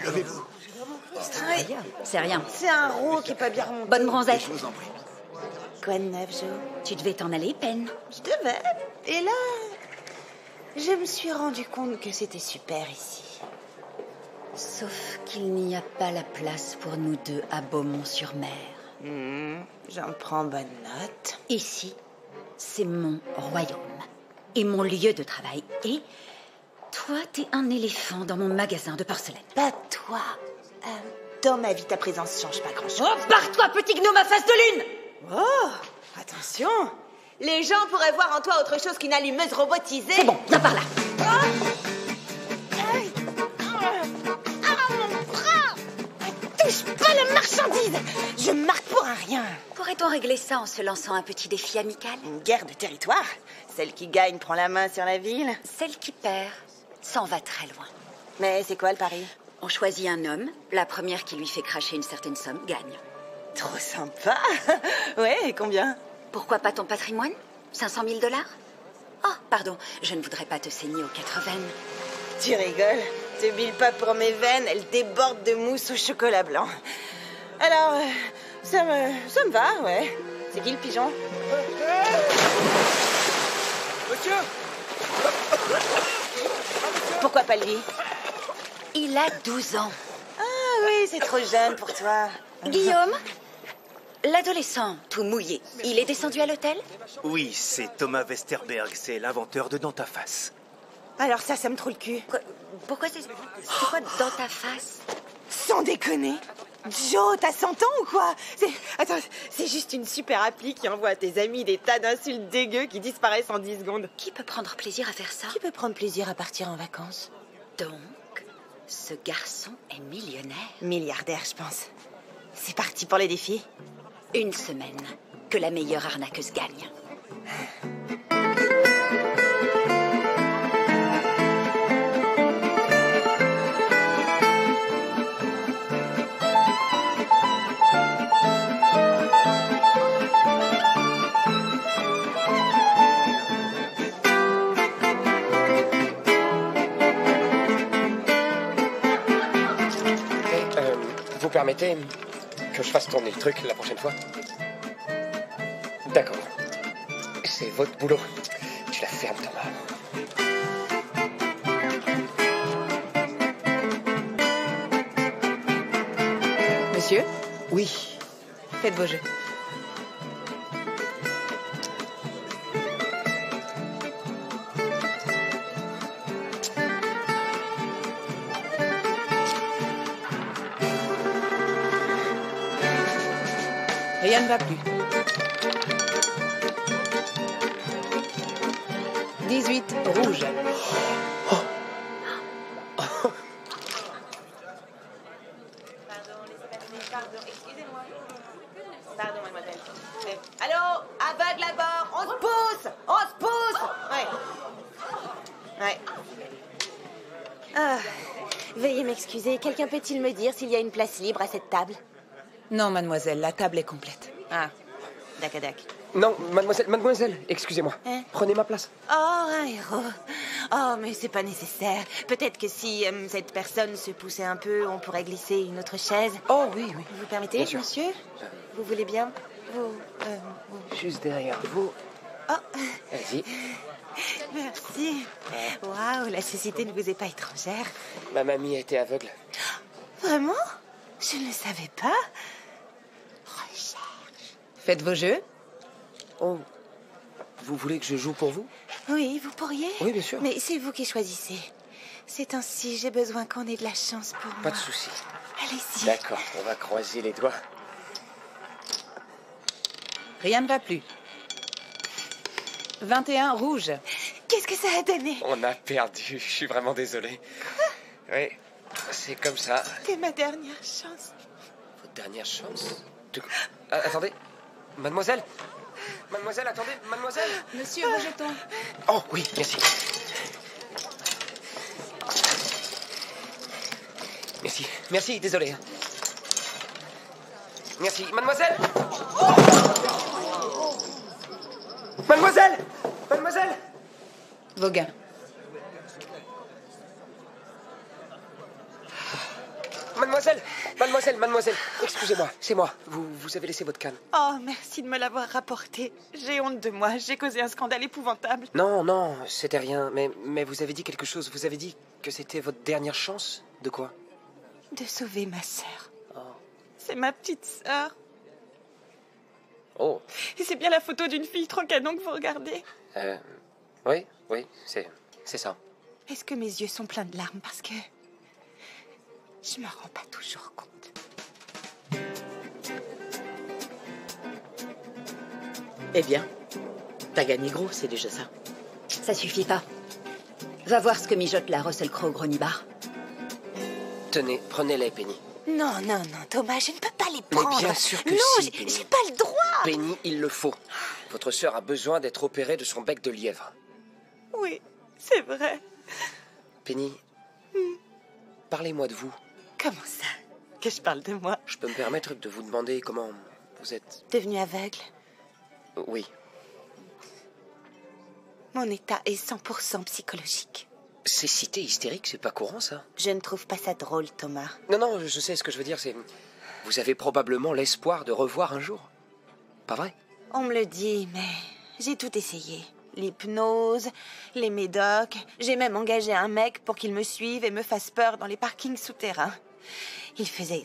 levez-vous. C'est rien. C'est un roux qui est pas bien remonté. Bonne bronzette. Je vous en prie. Quoi de neuf, Jo? Tu devais t'en aller, peine. Je devais. Et là, je me suis rendu compte que c'était super ici. Sauf qu'il n'y a pas la place pour nous deux à Beaumont-sur-Mer. J'en prends bonne note. Ici, c'est mon royaume et mon lieu de travail. Et toi, t'es un éléphant dans mon magasin de porcelaine. Pas toi. Dans ma vie, ta présence change pas grand-chose. Oh, barre-toi, petit gnome à face de lune! Oh, attention. Les gens pourraient voir en toi autre chose qu'une allumeuse robotisée. C'est bon, viens par là. Mon bras! Touche pas la marchandise. Je marque pour un rien. Pourrait-on régler ça en se lançant un petit défi amical? Une guerre de territoire. Celle qui gagne prend la main sur la ville. Celle qui perd s'en va très loin. Mais c'est quoi le pari? On choisit un homme. La première qui lui fait cracher une certaine somme gagne. Trop sympa. Ouais, et combien? Pourquoi pas ton patrimoine? 500 000 $? Oh, pardon, je ne voudrais pas te saigner aux 4 veines. Tu rigoles? Te bile pas pour mes veines, elles débordent de mousse au chocolat blanc. Alors, ça me va, ouais. C'est qui le pigeon? Monsieur! Pourquoi pas lui? Il a 12 ans. Ah oui, c'est trop jeune pour toi. Guillaume? L'adolescent, tout mouillé, il est descendu à l'hôtel? Oui, c'est Thomas Westerberg, c'est l'inventeur de Dans ta face. Alors ça me trouve le cul. Pourquoi c'est quoi dans ta face? Sans déconner. Joe, t'as 100 ans ou quoi? Attends, c'est juste une super appli qui envoie à tes amis des tas d'insultes dégueux qui disparaissent en 10 secondes. Qui peut prendre plaisir à faire ça? Qui peut prendre plaisir à partir en vacances? Donc, ce garçon est millionnaire? Milliardaire, je pense. C'est parti pour les défis. Une semaine, que la meilleure arnaqueuse gagne. Vous permettez que je fasse tourner le truc la prochaine fois? D'accord. C'est votre boulot. Tu la fermes, Thomas. Monsieur? Oui. Faites vos jeux. Rien ne va plus. 18, rouge. Pardon, excusez-moi. Pardon, mademoiselle. Allô, aveugle à bord, on se pousse. Ouais. Ouais. Ah, veuillez m'excuser, quelqu'un peut-il me dire s'il y a une place libre à cette table? Non, mademoiselle, la table est complète. Ah, dac. Non, mademoiselle, excusez-moi. Hein? Prenez ma place. Oh, un héros. Oh, mais c'est pas nécessaire. Peut-être que si cette personne se poussait un peu, on pourrait glisser une autre chaise. Oh, oui. Vous permettez, Bien sûr. monsieur? Vous voulez bien? Juste derrière vous. Oh, Vas-y. merci. Waouh, la société ne vous est pas étrangère. Ma mamie était aveugle. Vraiment? Je ne le savais pas. Faites vos jeux. Oh, vous voulez que je joue pour vous? Oui, vous pourriez? Oui, bien sûr. Mais c'est vous qui choisissez. Ces temps-ci, j'ai besoin qu'on ait de la chance pour moi. Pas de souci. Allez-y. D'accord, on va croiser les doigts. Rien ne va plus. 21 rouge. Qu'est-ce que ça a donné? On a perdu, je suis vraiment désolé. Oui, c'est comme ça. C'est ma dernière chance. Votre dernière chance? Attendez, mademoiselle? Mademoiselle, attendez, mademoiselle? Monsieur, vos jetons. Oh, oui, merci. Merci, désolé. Merci, mademoiselle? Mademoiselle! Vos gains. Mademoiselle, excusez-moi, c'est moi. Vous avez laissé votre canne. Oh, merci de me l'avoir rapporté. J'ai honte de moi, j'ai causé un scandale épouvantable. Non, c'était rien. Mais vous avez dit quelque chose. Vous avez dit que c'était votre dernière chance. De quoi? De sauver ma sœur. Oh. C'est ma petite sœur. Oh. Et c'est bien la photo d'une fille trop canon que vous regardez. Oui, c'est ça. Est-ce que mes yeux sont pleins de larmes parce que je me rends pas toujours compte. Eh bien, t'as gagné gros, c'est déjà ça. Ça suffit pas. Va voir ce que mijote la Russell Crowe Gronibar. Tenez, prenez-les, Penny. Non, Thomas, je ne peux pas les prendre. Mais bien sûr que non, si, Penny. j'ai pas le droit. Penny, il le faut. Votre sœur a besoin d'être opérée de son bec de lièvre. Oui, c'est vrai. Penny, parlez-moi de vous. Comment ça? Que je parle de moi? Je peux me permettre de vous demander comment vous êtes... Devenu aveugle. Oui. Mon état est 100% psychologique. Ces cités hystériques, c'est pas courant, ça? Je ne trouve pas ça drôle, Thomas. Non, je sais ce que je veux dire, c'est... Vous avez probablement l'espoir de revoir un jour. Pas vrai? On me le dit, mais j'ai tout essayé. L'hypnose, les médocs. J'ai même engagé un mec pour qu'il me suive et me fasse peur dans les parkings souterrains. Il faisait...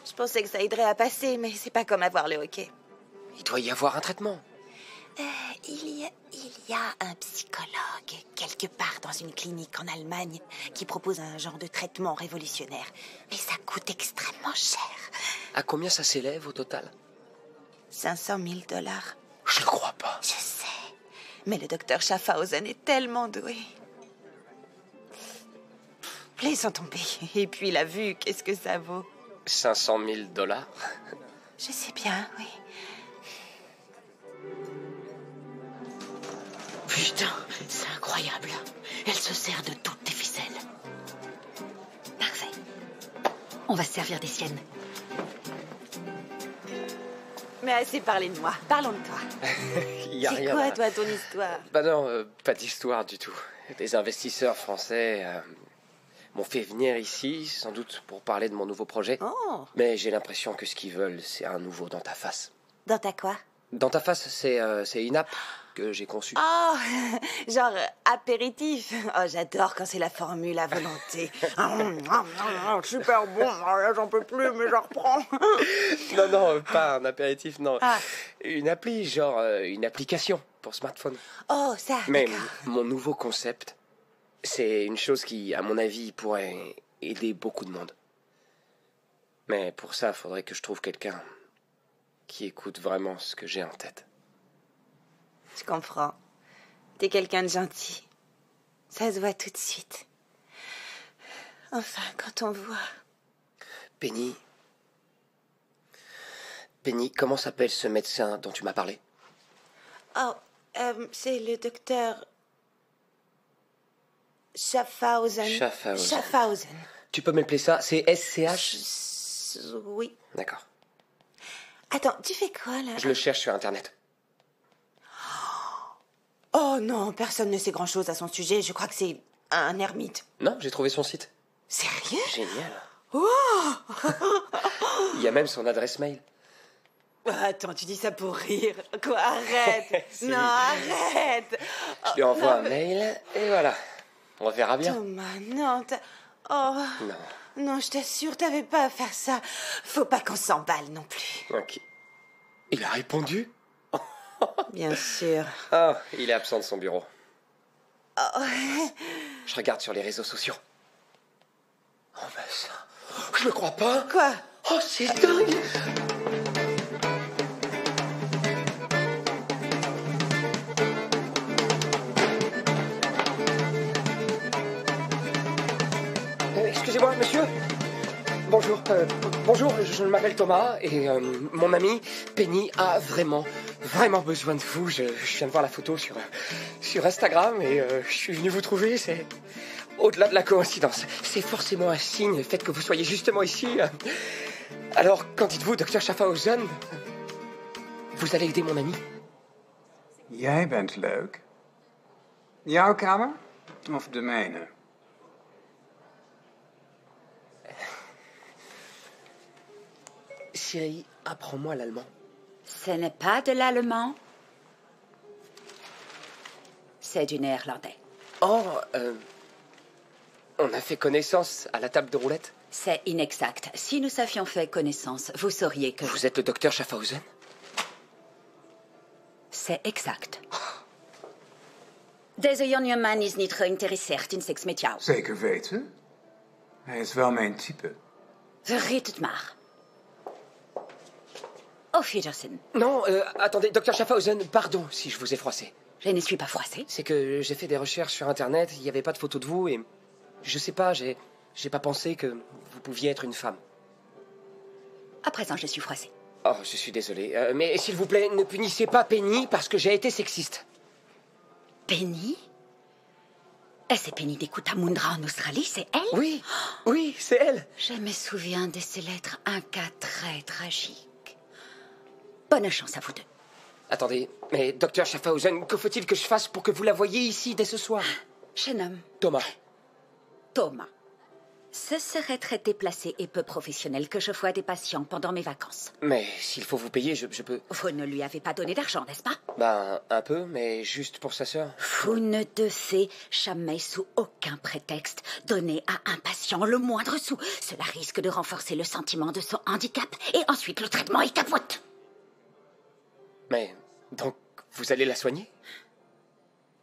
Je pensais que ça aiderait à passer, mais c'est pas comme avoir le hockey. Il doit y avoir un traitement. Il y a un psychologue quelque part dans une clinique en Allemagne qui propose un genre de traitement révolutionnaire. Mais ça coûte extrêmement cher. À combien ça s'élève au total? 500 000 $. Je le crois pas. Je sais. Mais le docteur Schaffhausen est tellement doué. Laissons tomber. Et puis la vue, qu'est-ce que ça vaut? 500 000 $? Je sais bien, oui. Putain, c'est incroyable. Elle se sert de toutes tes ficelles. Parfait. On va se servir des siennes. Mais assez parlé de moi. Parlons de toi. Il y a rien. C'est quoi, à- toi, ton histoire? Bah non, pas d'histoire du tout. Des investisseurs français m'ont fait venir ici, sans doute pour parler de mon nouveau projet. Oh. Mais j'ai l'impression que ce qu'ils veulent, c'est un nouveau dans ta face. Dans ta quoi? Dans ta face, c'est une app que j'ai conçue. Oh, genre apéritif. Oh, j'adore quand c'est la formule à volonté. Super bon, là j'en peux plus, mais je reprends. Non, pas un apéritif, non. Ah. Une appli, genre une application pour smartphone. Oh, ça, Mais d'accord. mon nouveau concept, c'est une chose qui, à mon avis, pourrait aider beaucoup de monde. Mais pour ça, il faudrait que je trouve quelqu'un qui écoute vraiment ce que j'ai en tête. Je comprends. T'es quelqu'un de gentil. Ça se voit tout de suite. Enfin, quand on voit... Penny, comment s'appelle ce médecin dont tu m'as parlé? Oh, c'est le docteur... Schaffhausen. Schaffhausen. Schaffhausen. Tu peux m'appeler ça? C'est SCH? Oui. D'accord. Attends, tu fais quoi, là? Je le cherche sur Internet. Oh non, personne ne sait grand-chose à son sujet. Je crois que c'est un ermite. Non, j'ai trouvé son site. Sérieux? Génial. Oh. Il y a même son adresse mail. Attends, tu dis ça pour rire. Quoi? Arrête. Si. Non, arrête. Je lui envoie non, un mail et voilà. On verra bien. Thomas, non, oh. Non, je t'assure, t'avais pas à faire ça. Faut pas qu'on s'emballe non plus. Ok. Il a répondu? Bien sûr. Oh, il est absent de son bureau. Oh. Je regarde sur les réseaux sociaux. Oh, ben ça... Je le crois pas. Quoi? Oh, c'est dingue. Excusez-moi, monsieur. Bonjour. Bonjour, je m'appelle Thomas et mon ami Penny a vraiment besoin de vous. Je viens de voir la photo sur Instagram et je suis venu vous trouver. C'est au-delà de la coïncidence. C'est forcément un signe, le fait que vous soyez justement ici. Alors, qu'en dites-vous, Dr. Schaffhausen? Vous allez aider mon ami? Jij bent leuk. Jouw kamer of de mijne? Chérie, apprends-moi l'allemand. Ce n'est pas de l'allemand. C'est du néerlandais. Oh, on a fait connaissance à la table de roulette. C'est inexact. Si nous avions fait connaissance, vous sauriez que... Vous êtes le docteur Schaffhausen? C'est exact. Deze jongeman is niet geïnteresseerd in seks met jou. Zeker weten. Hij is wel mijn type. Vergeet het maar. Auf Wiedersehen. Non, attendez, docteur Schaffhausen, pardon si je vous ai froissé. Je ne suis pas froissée. C'est que j'ai fait des recherches sur Internet, il n'y avait pas de photo de vous et... Je sais pas, j'ai pas pensé que vous pouviez être une femme. À présent, je suis froissée. Oh, je suis désolé. Mais s'il vous plaît, ne punissez pas Penny parce que j'ai été sexiste. Penny? C'est Penny des Cootamundra en Australie, c'est elle? Oui, oui, c'est elle. Je me souviens de ces lettres, un cas très tragique. Bonne chance à vous deux. Attendez, mais docteur Schaffhausen, que faut-il que je fasse pour que vous la voyiez ici dès ce soir? Jeune homme. Thomas. Thomas. Ce serait très déplacé et peu professionnel que je voie des patients pendant mes vacances. Mais s'il faut vous payer, je peux... Vous ne lui avez pas donné d'argent, n'est-ce pas? Ben, un peu, mais juste pour sa sœur. Vous ne devez jamais, sous aucun prétexte, donner à un patient le moindre sou. Cela risque de renforcer le sentiment de son handicap et ensuite le traitement est capote. Mais, donc, vous allez la soigner?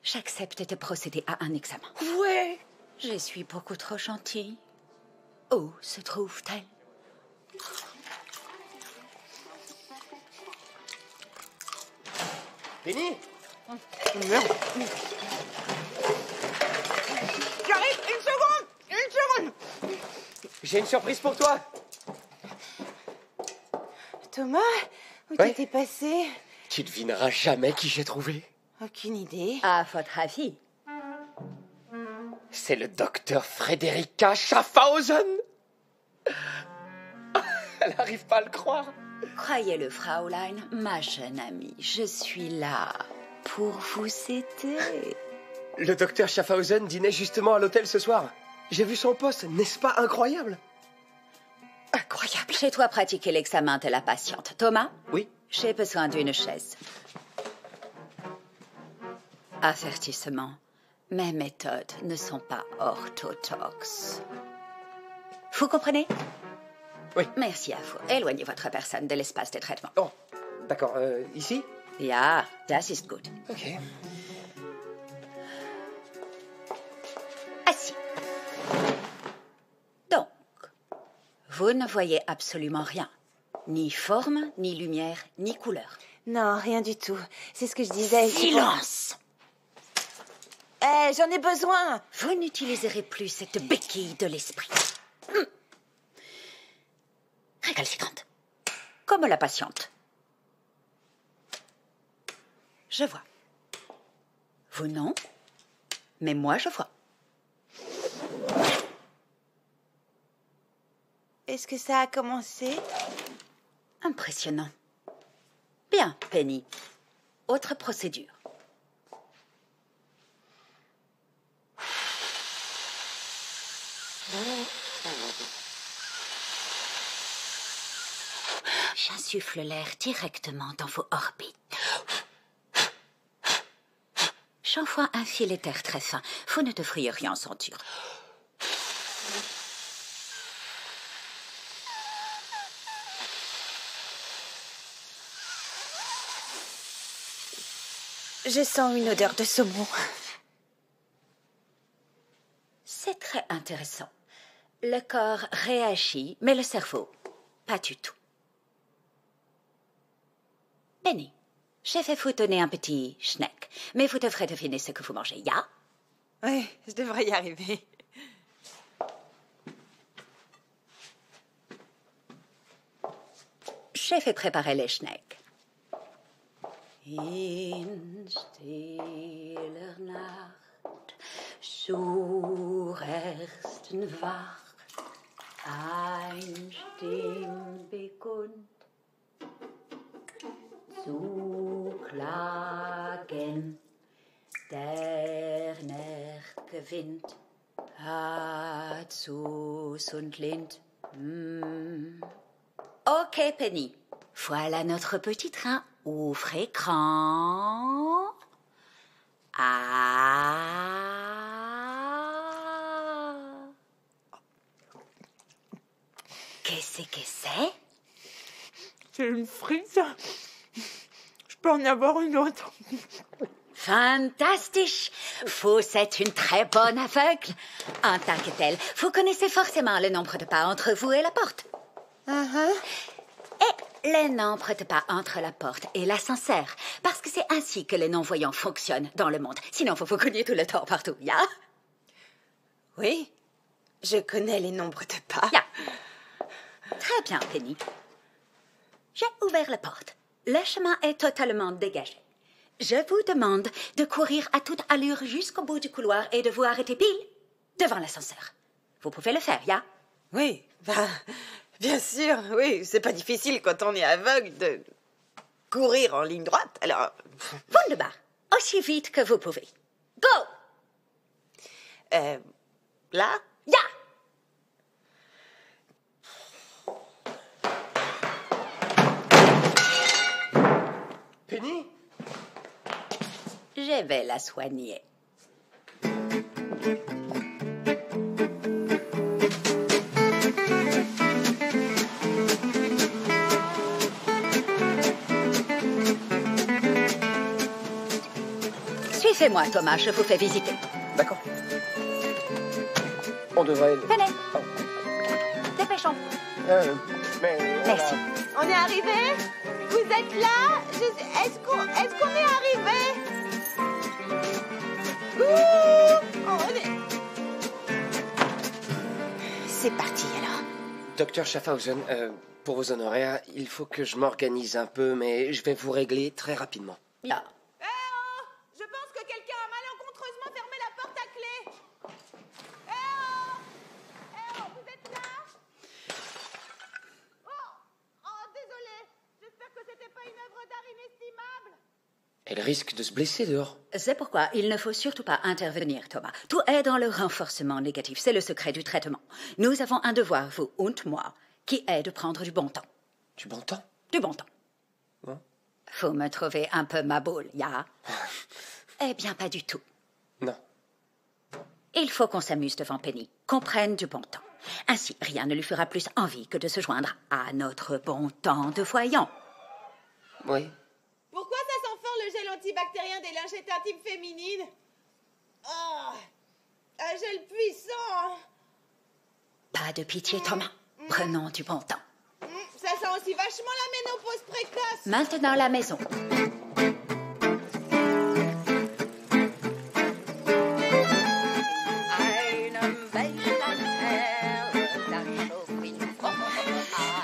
J'accepte de procéder à un examen. Ouais. Je suis beaucoup trop gentille. Où se trouve-t-elle? Penny? Merde. J'arrive, une seconde. J'ai une surprise pour toi. Thomas, où t'étais passé? Tu devineras jamais qui j'ai trouvé. Aucune idée. À votre avis? C'est le docteur Frederica Schaffhausen. Elle n'arrive pas à le croire. Croyez-le, Fraulein, ma jeune amie, je suis là pour vous aider. Le docteur Schaffhausen dînait justement à l'hôtel ce soir. J'ai vu son poste, n'est-ce pas incroyable? Incroyable. Chez toi pratiquer l'examen de la patiente. Thomas? Oui? J'ai besoin d'une chaise. Avertissement. Mes méthodes ne sont pas orthodoxes. Vous comprenez? Oui. Merci à vous. Éloignez votre personne de l'espace de traitement. Oh, d'accord. Ici? Ja, das ist gut. Ok. Assis. Donc, vous ne voyez absolument rien. Ni forme, ni lumière, ni couleur. Non, rien du tout. C'est ce que je disais. Silence! J'en ai besoin. Vous n'utiliserez plus cette béquille de l'esprit. Récalcitrante. Comme la patiente. Je vois. Vous non, mais moi je vois. Est-ce que ça a commencé? Impressionnant. Bien, Penny. Autre procédure. J'insuffle l'air directement dans vos orbites. J'envoie un filet d'air très fin. Vous ne devriez rien sentir. Je sens une odeur de saumon. C'est très intéressant. Le corps réagit, mais le cerveau, pas du tout. Penny, je vais vous donner un petit schneck, mais vous devrez deviner ce que vous mangez, ya? Oui, je devrais y arriver. Je vais préparer les schnecks. In stiller Nacht, zur ersten Wacht, ein Stimm beginnt zu klagen, der nächt'ge Wind hat Sus und Lind. Ok, Penny. Voilà notre petit train. Ouvrez grand. Ah. Qu'est-ce que c'est? C'est une frite. Je peux en avoir une autre. Fantastique! Vous êtes une très bonne aveugle. En tant que telle, vous connaissez forcément le nombre de pas entre vous et la porte. Et le nombre de pas entre la porte et l'ascenseur. Parce que c'est ainsi que les non-voyants fonctionnent dans le monde. Sinon, vous vous cognez tout le temps partout, ya? Oui, je connais les nombres de pas. Ya. Très bien, Penny. J'ai ouvert la porte. Le chemin est totalement dégagé. Je vous demande de courir à toute allure jusqu'au bout du couloir et de vous arrêter pile devant l'ascenseur. Vous pouvez le faire, ya? Oui, bah, bien sûr, oui. C'est pas difficile quand on est aveugle de courir en ligne droite, alors... Wunderbar. Aussi vite que vous pouvez. Go! Là? Ya! Penny? Je vais la soigner. Suivez-moi, Thomas, je vous fais visiter. D'accord. On devrait... Venez. Dépêchons. Merci. On est arrivé? Vous êtes là? Est-ce qu'on est arrivé? C'est parti alors. Docteur Schaffhausen, pour vos honoraires, il faut que je m'organise un peu, mais je vais vous régler très rapidement. Ya. Je pense que quelqu'un a malencontreusement fermé la porte à clé. Vous êtes là? Oh, désolé. J'espère que c'était pas une œuvre d'art inestimable. Elle risque de se blesser dehors. C'est pourquoi il ne faut surtout pas intervenir, Thomas. Tout est dans le renforcement négatif. C'est le secret du traitement. Nous avons un devoir, vous et moi, qui est de prendre du bon temps. Du bon temps? Du bon temps. Hein? Vous me trouvez un peu ma boule, ya? Eh bien, pas du tout. Non. Il faut qu'on s'amuse devant Penny, qu'on prenne du bon temps. Ainsi, rien ne lui fera plus envie que de se joindre à notre bon temps de voyant. Oui. Pourquoi ça sent fort le gel antibactérien des lingettes intimes féminines? Oh, un gel puissant. Pas de pitié, Thomas. Prenons du bon temps. Ça sent aussi vachement la ménopause précoce. Maintenant, la maison.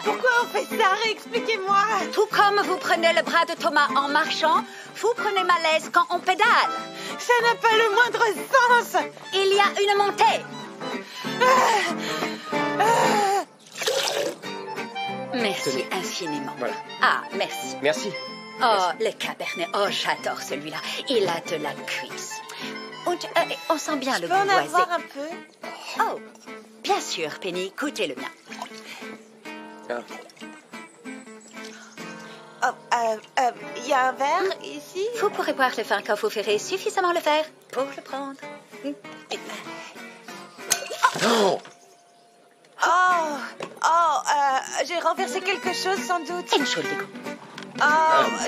Pourquoi on fait ça? Réexpliquez-moi. Tout comme vous prenez le bras de Thomas en marchant, vous prenez malaise quand on pédale. Ça n'a pas le moindre sens. Il y a une montée. Merci Tenez. infiniment. Voilà. Ah, merci. Merci. Oh, le cabernet. Oh, j'adore celui-là. Il a de la cuisse. On sent bien le Je peux goût en boisé. avoir un peu? Oh, bien sûr, Penny. Goûtez le mien. Ah. Il y a un verre ici? Vous pourrez boire le vin quand vous ferez suffisamment le verre pour le prendre. J'ai renversé quelque chose sans doute. Entschuldigung.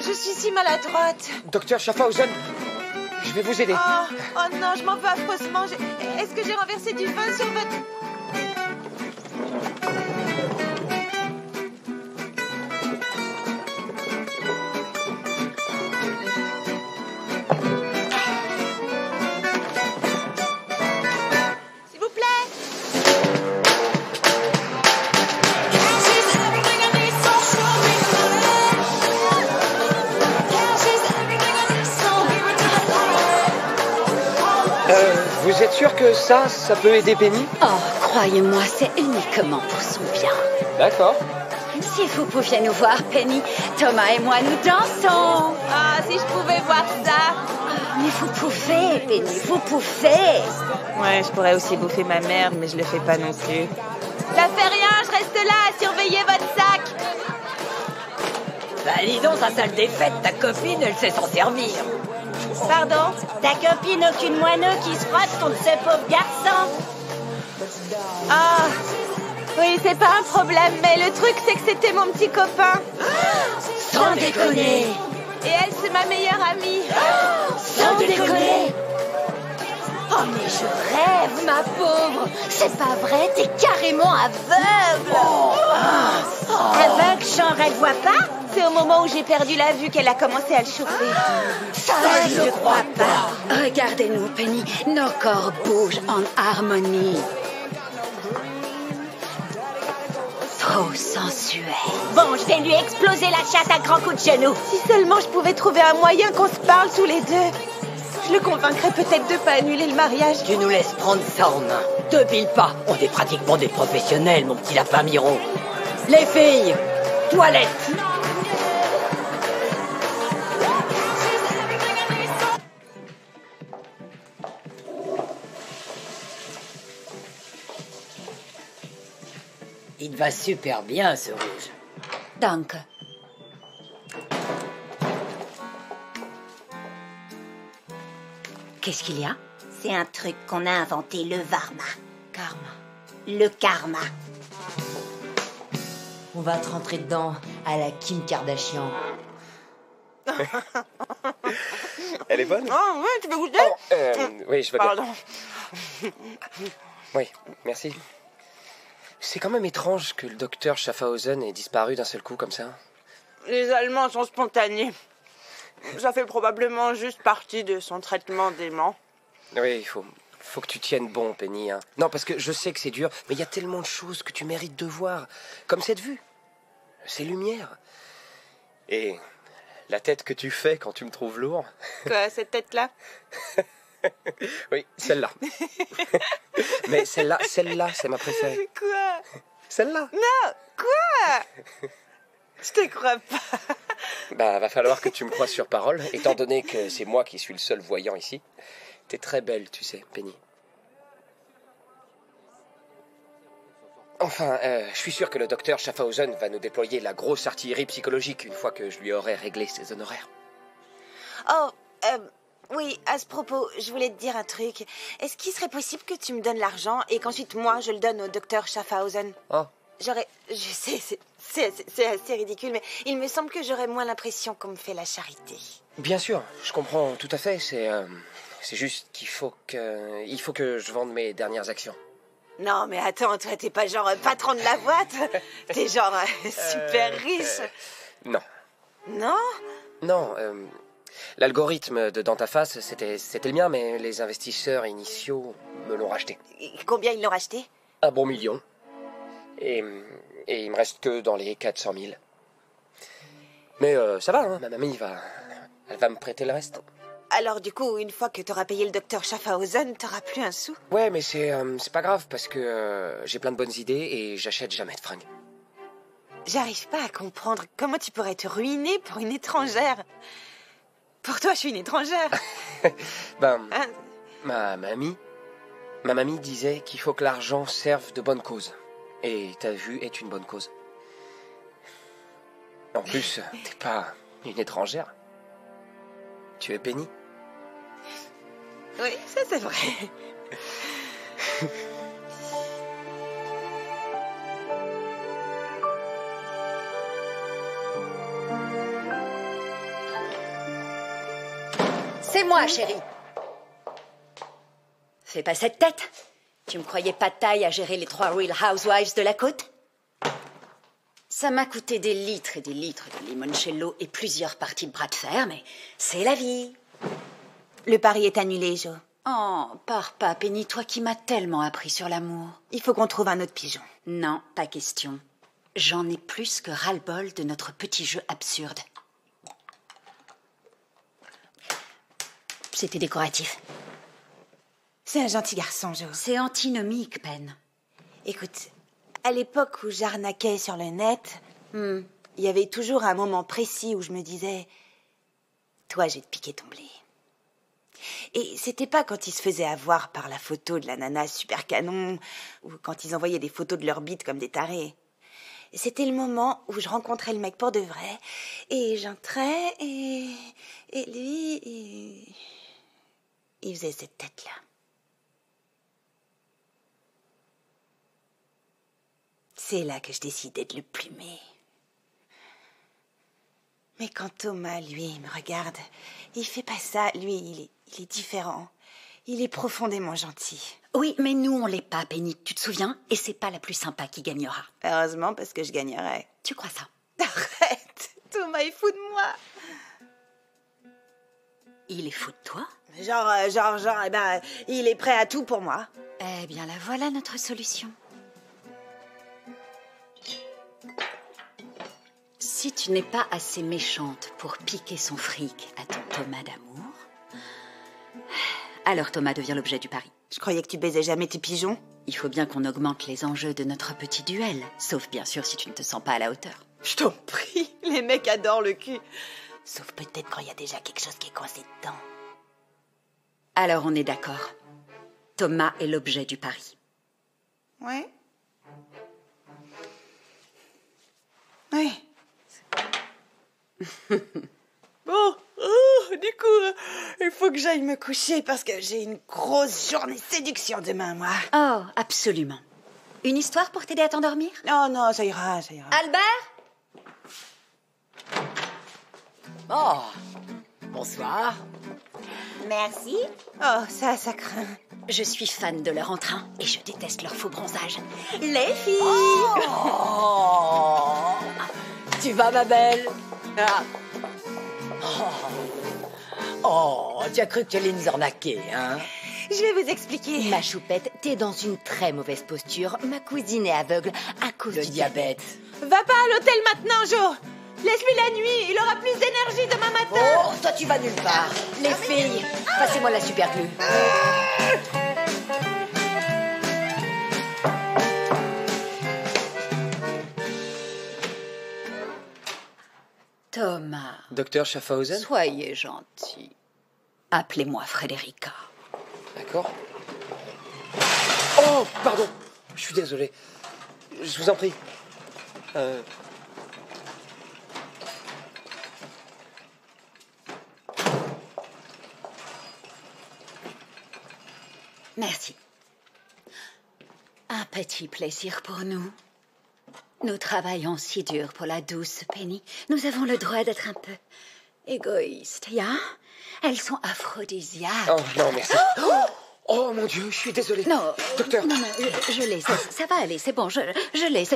Je suis si maladroite. Docteur Schaffhausen, je vais vous aider. Oh non, je m'en veux affreusement. Est-ce que j'ai renversé du vin sur votre... S'il vous plaît. Vous êtes sûr que ça peut aider Penny? Oh, croyez-moi, c'est uniquement pour son bien. D'accord. Si vous pouviez nous voir, Penny, Thomas et moi, nous dansons. Ah, si je pouvais voir ça. Mais vous pouvez, Penny, vous pouvez. Ouais, je pourrais aussi bouffer ma merde, mais je le fais pas non plus. Ça fait rien, je reste là à surveiller votre sac. Bah dis donc, sa salle des fêtes, ta copine, elle sait s'en servir. Pardon? Ta copine, aucune moineau qui se frotte contre ce pauvre garçon. Ah, oui, c'est pas un problème, mais le truc, c'est que c'était mon petit copain. Sans déconner. Et elle, c'est ma meilleure amie. Sans déconner. Oh, mais je rêve, ma pauvre. C'est pas vrai, t'es carrément aveugle. Aveugle, genre, elle voit pas? C'est au moment où j'ai perdu la vue qu'elle a commencé à le chauffer. Ça, je ne crois pas. Regardez-nous, Penny. Nos corps bougent en harmonie. Trop sensuel. Bon, je vais lui exploser la chatte à grands coups de genoux. Si seulement je pouvais trouver un moyen qu'on se parle tous les deux. Je le convaincrais peut-être de pas annuler le mariage. Tu nous laisses prendre ça en main. Te pile pas, on est pratiquement des professionnels, mon petit lapin Miro. Les filles, toilette. Il te va super bien, ce rouge. Danke. Qu'est-ce qu'il y a? C'est un truc qu'on a inventé, le Varma. Karma. Le karma. On va te rentrer dedans à la Kim Kardashian. Elle est bonne? Oh, ouais, tu veux goûter? Oui, je veux bien. Pardon. Oui, merci. C'est quand même étrange que le docteur Schaffhausen ait disparu d'un seul coup comme ça. Les Allemands sont spontanés. Ça fait probablement juste partie de son traitement d'aimant. Oui, il faut que tu tiennes bon, Penny. Hein. Non, parce que je sais que c'est dur, mais il y a tellement de choses que tu mérites de voir. Comme cette vue, ces lumières. Et la tête que tu fais quand tu me trouves lourd. Quoi, cette tête-là? Oui, celle-là. Mais celle-là, c'est ma préférée. Quoi? Celle-là. Non, quoi? Je te crois pas. Bah, va falloir que tu me croies sur parole, étant donné que c'est moi qui suis le seul voyant ici. T'es très belle, tu sais, Penny. Enfin, je suis sûr que le docteur Schaffhausen va nous déployer la grosse artillerie psychologique une fois que je lui aurai réglé ses honoraires. Oh, oui, à ce propos, je voulais te dire un truc. Est-ce qu'il serait possible que tu me donnes l'argent et qu'ensuite moi je le donne au docteur Schaffhausen? Oh. Je sais, c'est assez ridicule, mais il me semble que j'aurais moins l'impression qu'on me fait la charité. Bien sûr, je comprends tout à fait. C'est juste qu'il faut que je vende mes dernières actions. Non, mais attends, toi, t'es pas genre patron de la boîte. T'es genre super riche. Non. Non? Non, l'algorithme de Dans ta face, c'était le mien, mais les investisseurs initiaux me l'ont racheté. Combien ils l'ont racheté? 1 bon million. Et il me reste que dans les 400 000. Mais ça va, hein, ma mamie elle va me prêter le reste. Alors du coup, une fois que t'auras payé le docteur Schaffhausen, t'auras plus un sou? Ouais, mais c'est pas grave parce que j'ai plein de bonnes idées et j'achète jamais de fringues. J'arrive pas à comprendre comment tu pourrais te ruiner pour une étrangère. Pour toi, je suis une étrangère. Ben, Hein? ma mamie disait qu'il faut que l'argent serve de bonne cause. Et ta vue est une bonne cause. En plus, t'es pas une étrangère. Tu es Penny. Oui, ça c'est vrai. C'est moi, chérie. Fais pas cette tête. Tu me croyais pas de taille à gérer les 3 Real Housewives de la côte? Ça m'a coûté des litres et des litres de limoncello et plusieurs parties de bras de fer, mais c'est la vie. Le pari est annulé, Jo. Oh, pars pas, Penny, toi qui m'as tellement appris sur l'amour. Il faut qu'on trouve un autre pigeon. Non, pas question. J'en ai plus que ras-le-bol de notre petit jeu absurde. C'était décoratif. C'est un gentil garçon, Jo. C'est antinomique, Ben. Écoute, à l'époque où j'arnaquais sur le net, il y avait toujours un moment précis où je me disais « Toi, je vais te piquer ton blé ». Et c'était pas quand ils se faisaient avoir par la photo de la nana super canon ou quand ils envoyaient des photos de leur bite comme des tarés. C'était le moment où je rencontrais le mec pour de vrai et j'entrais et lui, il faisait cette tête-là. C'est là que je décidais de le plumer. Mais quand Thomas, lui, me regarde, il fait pas ça. Lui, il est différent. Il est profondément gentil. Oui, mais nous, on l'est pas, Penny. Tu te souviens? Et c'est pas la plus sympa qui gagnera. Heureusement, parce que je gagnerais. Tu crois ça? Arrête! Thomas est fou de moi. Il est fou de toi? Genre, il est prêt à tout pour moi. Eh bien, la voilà notre solution. Si tu n'es pas assez méchante pour piquer son fric à ton Thomas d'amour, alors Thomas devient l'objet du pari. Je croyais que tu baisais jamais tes pigeons. Il faut bien qu'on augmente les enjeux de notre petit duel, sauf bien sûr si tu ne te sens pas à la hauteur. Je t'en prie, les mecs adorent le cul. Sauf peut-être quand il y a déjà quelque chose qui est coincé dedans. Alors on est d'accord. Thomas est l'objet du pari. Ouais. Ouais. Bon, du coup, il faut que j'aille me coucher parce que j'ai une grosse journée de séduction demain, moi. Oh, absolument. Une histoire pour t'aider à t'endormir? Non, ça ira. Albert? Oh, bonsoir. Merci. Oh, ça craint. Je suis fan de leur entrain et je déteste leur faux bronzage. Les filles! Oh, tu vas, ma belle? Ah. Oh, tu as cru que tu allais nous arnaquer, hein? Je vais vous expliquer. Ma choupette, t'es dans une très mauvaise posture. Ma cousine est aveugle à cause Le du diabète. Va pas à l'hôtel maintenant, Jo. Laisse-lui la nuit. Il aura plus d'énergie demain matin. Oh, toi tu vas nulle part. Les filles, passez-moi la super glue. Thomas. Docteur Schaffhausen? Soyez gentil. Appelez-moi Frédérica. D'accord. Oh, pardon. Je suis désolé. Je vous en prie. Merci. Un petit plaisir pour nous. Nous travaillons si dur pour la douce Penny. Nous avons le droit d'être un peu égoïstes, ya? Elles sont aphrodisiaques. Oh, non, merci. Oh, mon Dieu, je suis désolé. Non, docteur. Non, je l'ai. Ça va aller, c'est bon, je l'ai.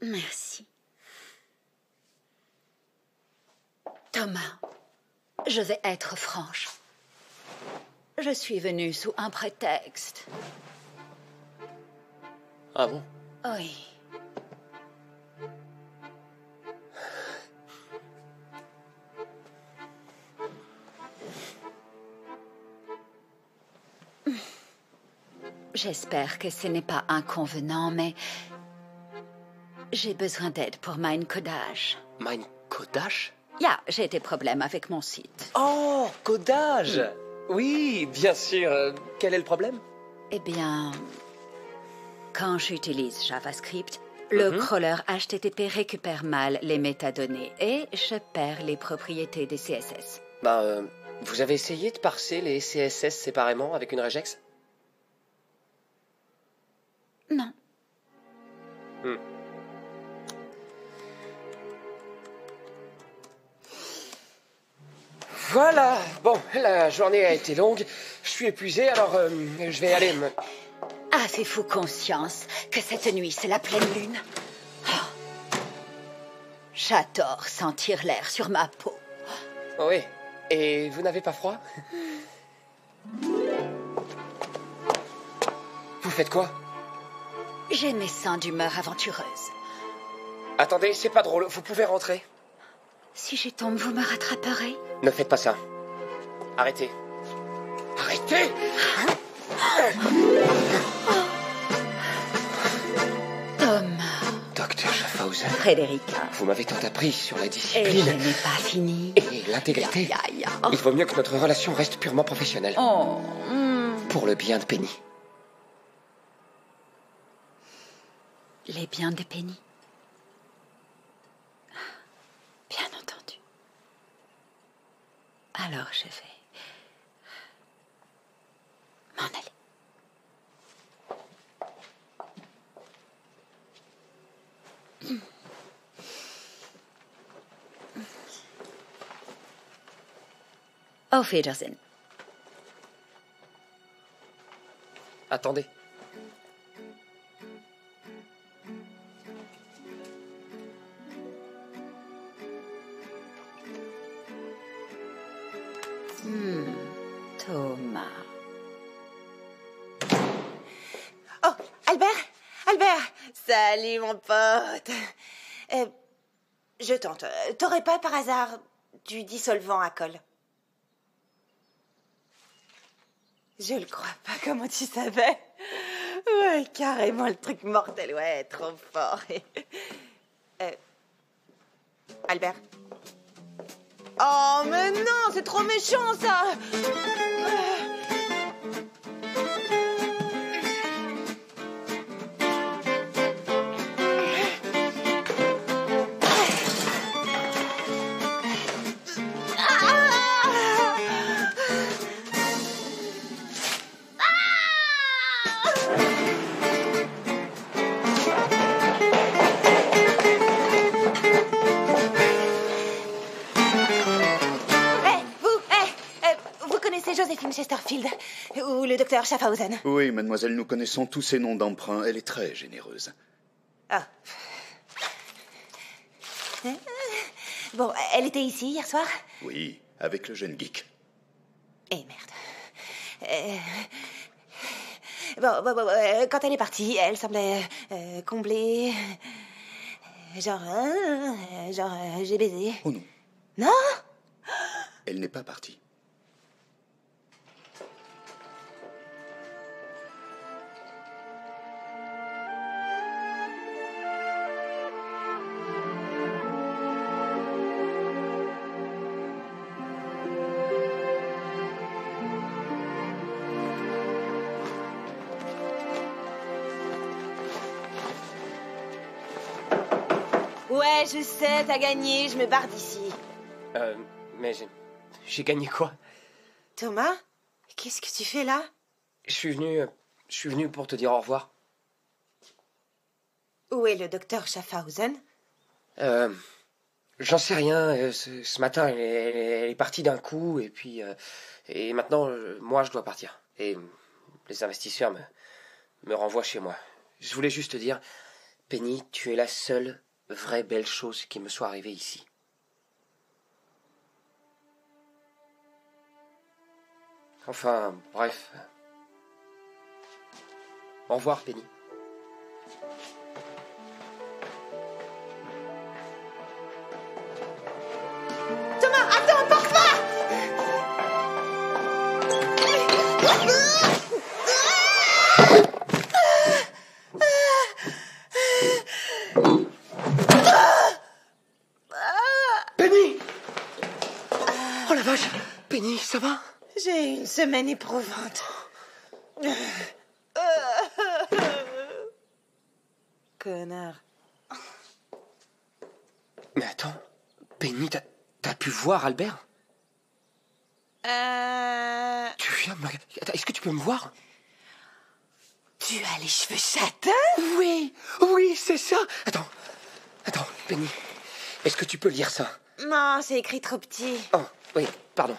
Merci. Thomas, je vais être franche. Je suis venue sous un prétexte. Ah bon? Oui. J'espère que ce n'est pas inconvenant, mais j'ai besoin d'aide pour mein codage. Mein codage? Ya, j'ai des problèmes avec mon site. Oh, codage! Oui, bien sûr. Quel est le problème? Eh bien, quand j'utilise JavaScript, le crawler HTTP récupère mal les métadonnées et je perds les propriétés des CSS. Vous avez essayé de parser les CSS séparément avec une regex? Non. Voilà. Bon, la journée a été longue. Je suis épuisé, alors je vais aller me... Avez-vous conscience que cette nuit, c'est la pleine lune? Oh. J'adore sentir l'air sur ma peau. Oui. Et vous n'avez pas froid? Vous faites quoi? J'ai mes seins d'humeur aventureuse. Attendez, c'est pas drôle. Vous pouvez rentrer. Si je tombe, vous me rattraperez? Ne faites pas ça. Arrêtez. Arrêtez! Thomas. Docteur Schaffhausen. Frédérica. Vous m'avez tant appris sur la Et discipline. je n'ai pas fini. Et l'intégrité. Il vaut mieux que notre relation reste purement professionnelle. Oh. Pour le bien de Penny. Les biens de Penny. Bien entendu. Alors je vais m'en aller. Auf Wiedersehen. Attendez. Thomas. Oh, Albert! Albert! Salut, mon pote. Je tente. T'aurais pas par hasard du dissolvant à colle? Je le crois pas, comment tu savais? Ouais, carrément le truc mortel, ouais, trop fort. Albert? Oh, mais non, c'est trop méchant, ça! Joséphine Chesterfield ou le docteur Schaffhausen. Oui, mademoiselle, nous connaissons tous ces noms d'emprunt. Elle est très généreuse. Ah. Bon, elle était ici hier soir? Oui, avec le jeune geek. Eh merde. Bon, quand elle est partie, elle semblait comblée. Genre, j'ai baisé. Oh non. Non? Elle n'est pas partie. Ouais, je sais, t'as gagné, je me barre d'ici. Mais j'ai gagné quoi? Thomas? Qu'est-ce que tu fais là? Je suis venu pour te dire au revoir. Où est le docteur Schaffhausen? J'en sais rien. Ce matin, elle est partie d'un coup, et puis... et maintenant, moi, je dois partir. Et les investisseurs me renvoient chez moi. Je voulais juste te dire, Penny, tu es la seule vraie belle chose qui me soit arrivée ici. Enfin, bref. Au revoir, Penny. Thomas, attends, porte-moi! ça va? J'ai eu une semaine éprouvante. Connard. Mais attends, Penny, t'as pu voir Albert? Tu viens de me... Attends, est-ce que tu peux me voir? Tu as les cheveux châtains? Oui, c'est ça. Attends, Penny, est-ce que tu peux lire ça? Non, c'est écrit trop petit. Oh, oui, pardon.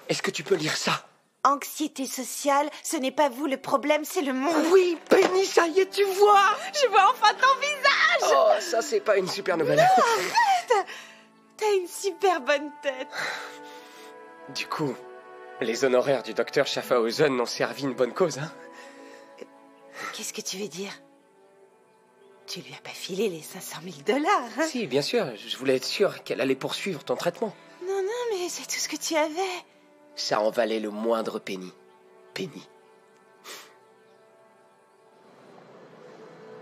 Est-ce que tu peux lire ça? Anxiété sociale, ce n'est pas vous le problème, c'est le monde. Oui, Penny, ça y est, tu vois. Je vois enfin ton visage. Oh, ça, c'est pas une super nouvelle. Non, arrête. T'as une super bonne tête. Du coup, les honoraires du docteur Schaffhausen n'ont servi une bonne cause, hein? Qu'est-ce que tu veux dire? Tu lui as pas filé les 500 000 $, hein? Si, bien sûr, je voulais être sûr qu'elle allait poursuivre ton traitement. Non, mais c'est tout ce que tu avais. Ça en valait le moindre penny.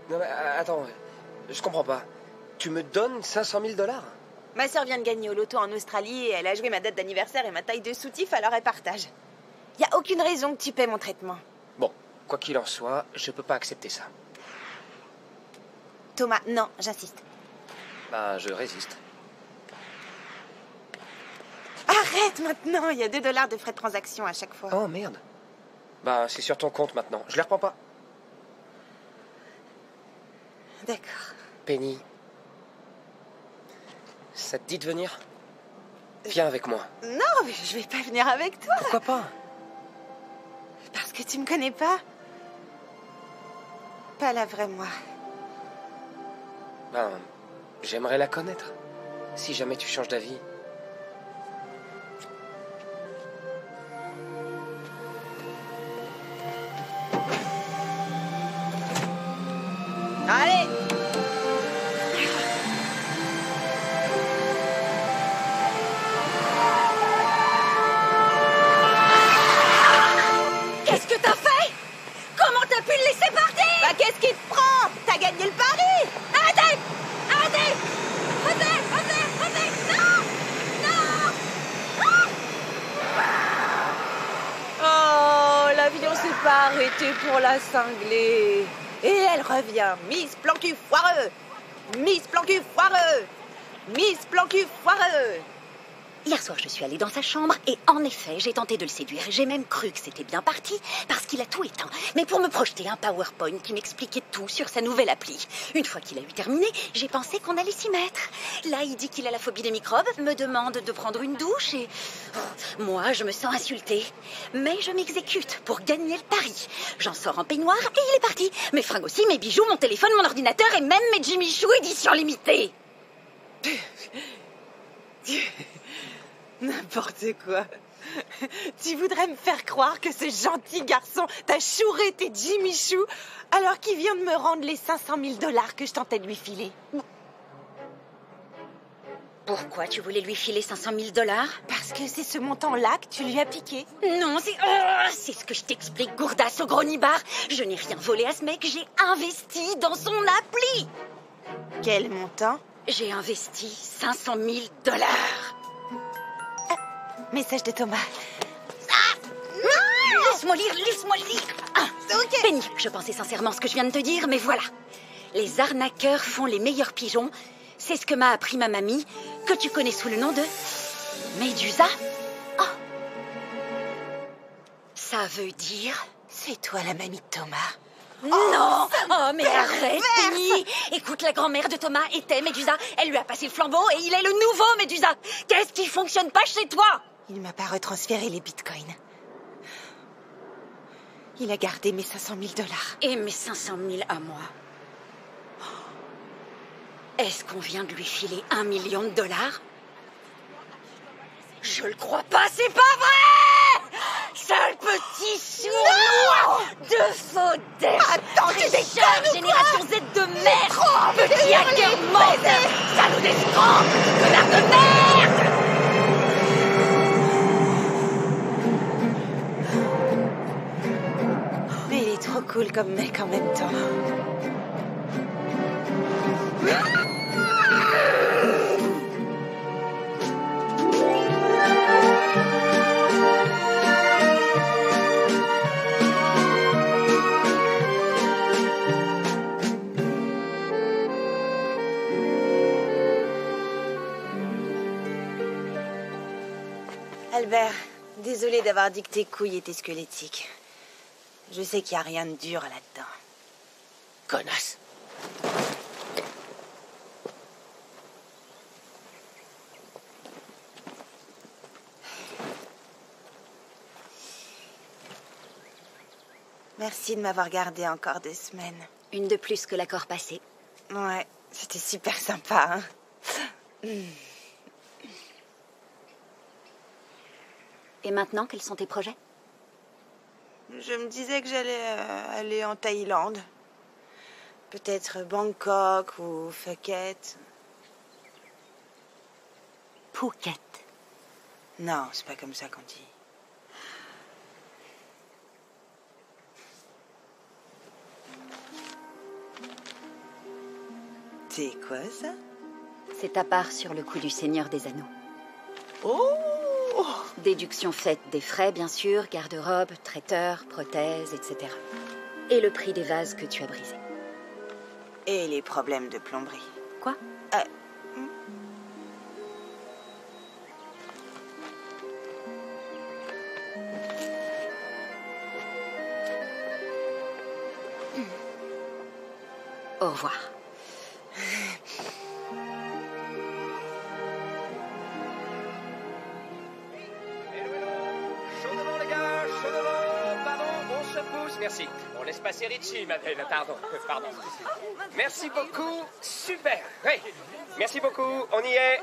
Non mais attends, je comprends pas. Tu me donnes 500 000 $? Ma sœur vient de gagner au loto en Australie et elle a joué ma date d'anniversaire et ma taille de soutif, alors elle partage. Y a aucune raison que tu paies mon traitement. Bon, quoi qu'il en soit, je peux pas accepter ça. Thomas, non, j'insiste. Bah, je résiste. Arrête maintenant, il y a 2 $ de frais de transaction à chaque fois. Oh merde. Bah, c'est sur ton compte maintenant. Je les reprends pas. D'accord. Penny, ça te dit de venir? Viens avec moi. Non, mais je vais pas venir avec toi. Pourquoi pas? Parce que tu me connais pas. Pas la vraie moi. Ben, j'aimerais la connaître. Si jamais tu changes d'avis. Allez! Qu'est-ce que t'as fait? Comment t'as pu le laisser partir? Bah qu'est-ce qui te prend? T'as gagné le pari! Arrêtez! Arrêtez! Non! Oh, l'avion s'est pas arrêté pour la cingler. Et elle revient, Miss Plancu foireux! Miss Plancu foireux! Miss Plancu foireux! Hier soir, je suis allée dans sa chambre et en effet, j'ai tenté de le séduire. J'ai même cru que c'était bien parti parce qu'il a tout éteint. Mais pour me projeter un PowerPoint qui m'expliquait tout sur sa nouvelle appli. Une fois qu'il a eu terminé, j'ai pensé qu'on allait s'y mettre. Là, il dit qu'il a la phobie des microbes, me demande de prendre une douche et... moi, je me sens insultée. Mais je m'exécute pour gagner le pari. J'en sors en peignoir et il est parti. Mes fringues aussi, mes bijoux, mon téléphone, mon ordinateur et même mes Jimmy Choo édition limitée. N'importe quoi. Tu voudrais me faire croire que ce gentil garçon t'a chouré tes Jimmy Choo alors qu'il vient de me rendre les 500 000 $ que je tentais de lui filer. Pourquoi tu voulais lui filer 500 000 $? Parce que c'est ce montant-là que tu lui as piqué. Non, c'est ce que je t'explique, gourdasse au gros nibar. Je n'ai rien volé à ce mec, j'ai investi dans son appli. Quel montant? J'ai investi 500 000 $. Message de Thomas. Laisse-moi lire. Ok. Penny, je pensais sincèrement ce que je viens de te dire, mais voilà. Les arnaqueurs font les meilleurs pigeons. C'est ce que m'a appris ma mamie, que tu connais sous le nom de Médusa. Oh. Ça veut dire... C'est toi la mamie de Thomas. Non! Oh, mais arrête, Penny! Écoute, la grand-mère de Thomas était Médusa. Elle lui a passé le flambeau et il est le nouveau Médusa. Qu'est-ce qui fonctionne pas chez toi? Il m'a pas retransféré les bitcoins. Il a gardé mes 500 000 $. Et mes 500 000 à moi. Est-ce qu'on vient de lui filer 1 million de $? Je le crois pas, c'est pas vrai! Sale petit sournois de faux dés! Attends, tu déconnes! Génération Z de merde! Petit hacker menteur! Salaud d'escroc! Connard de merde! Mais il est trop cool comme mec en même temps. Albert, désolée d'avoir dit que tes couilles étaient squelettiques. Je sais qu'il n'y a rien de dur là-dedans. Connasse. Merci de m'avoir gardé encore 2 semaines. Une de plus que l'accord passé. Ouais, c'était super sympa, hein. Et maintenant, quels sont tes projets? Je me disais que j'allais aller en Thaïlande. Peut-être Bangkok ou Phuket. Phuket. Non, c'est pas comme ça qu'on dit. C'est quoi ça? C'est ta part sur le coût du Seigneur des Anneaux. Oh! Déduction faite des frais, bien sûr, garde-robe, traiteur, prothèses, etc. Et le prix des vases que tu as brisés. Et les problèmes de plomberie. Quoi? Au revoir. Merci. On laisse passer Richie, Madeleine. Pardon. Merci beaucoup. Super. Oui. Merci beaucoup. On y est.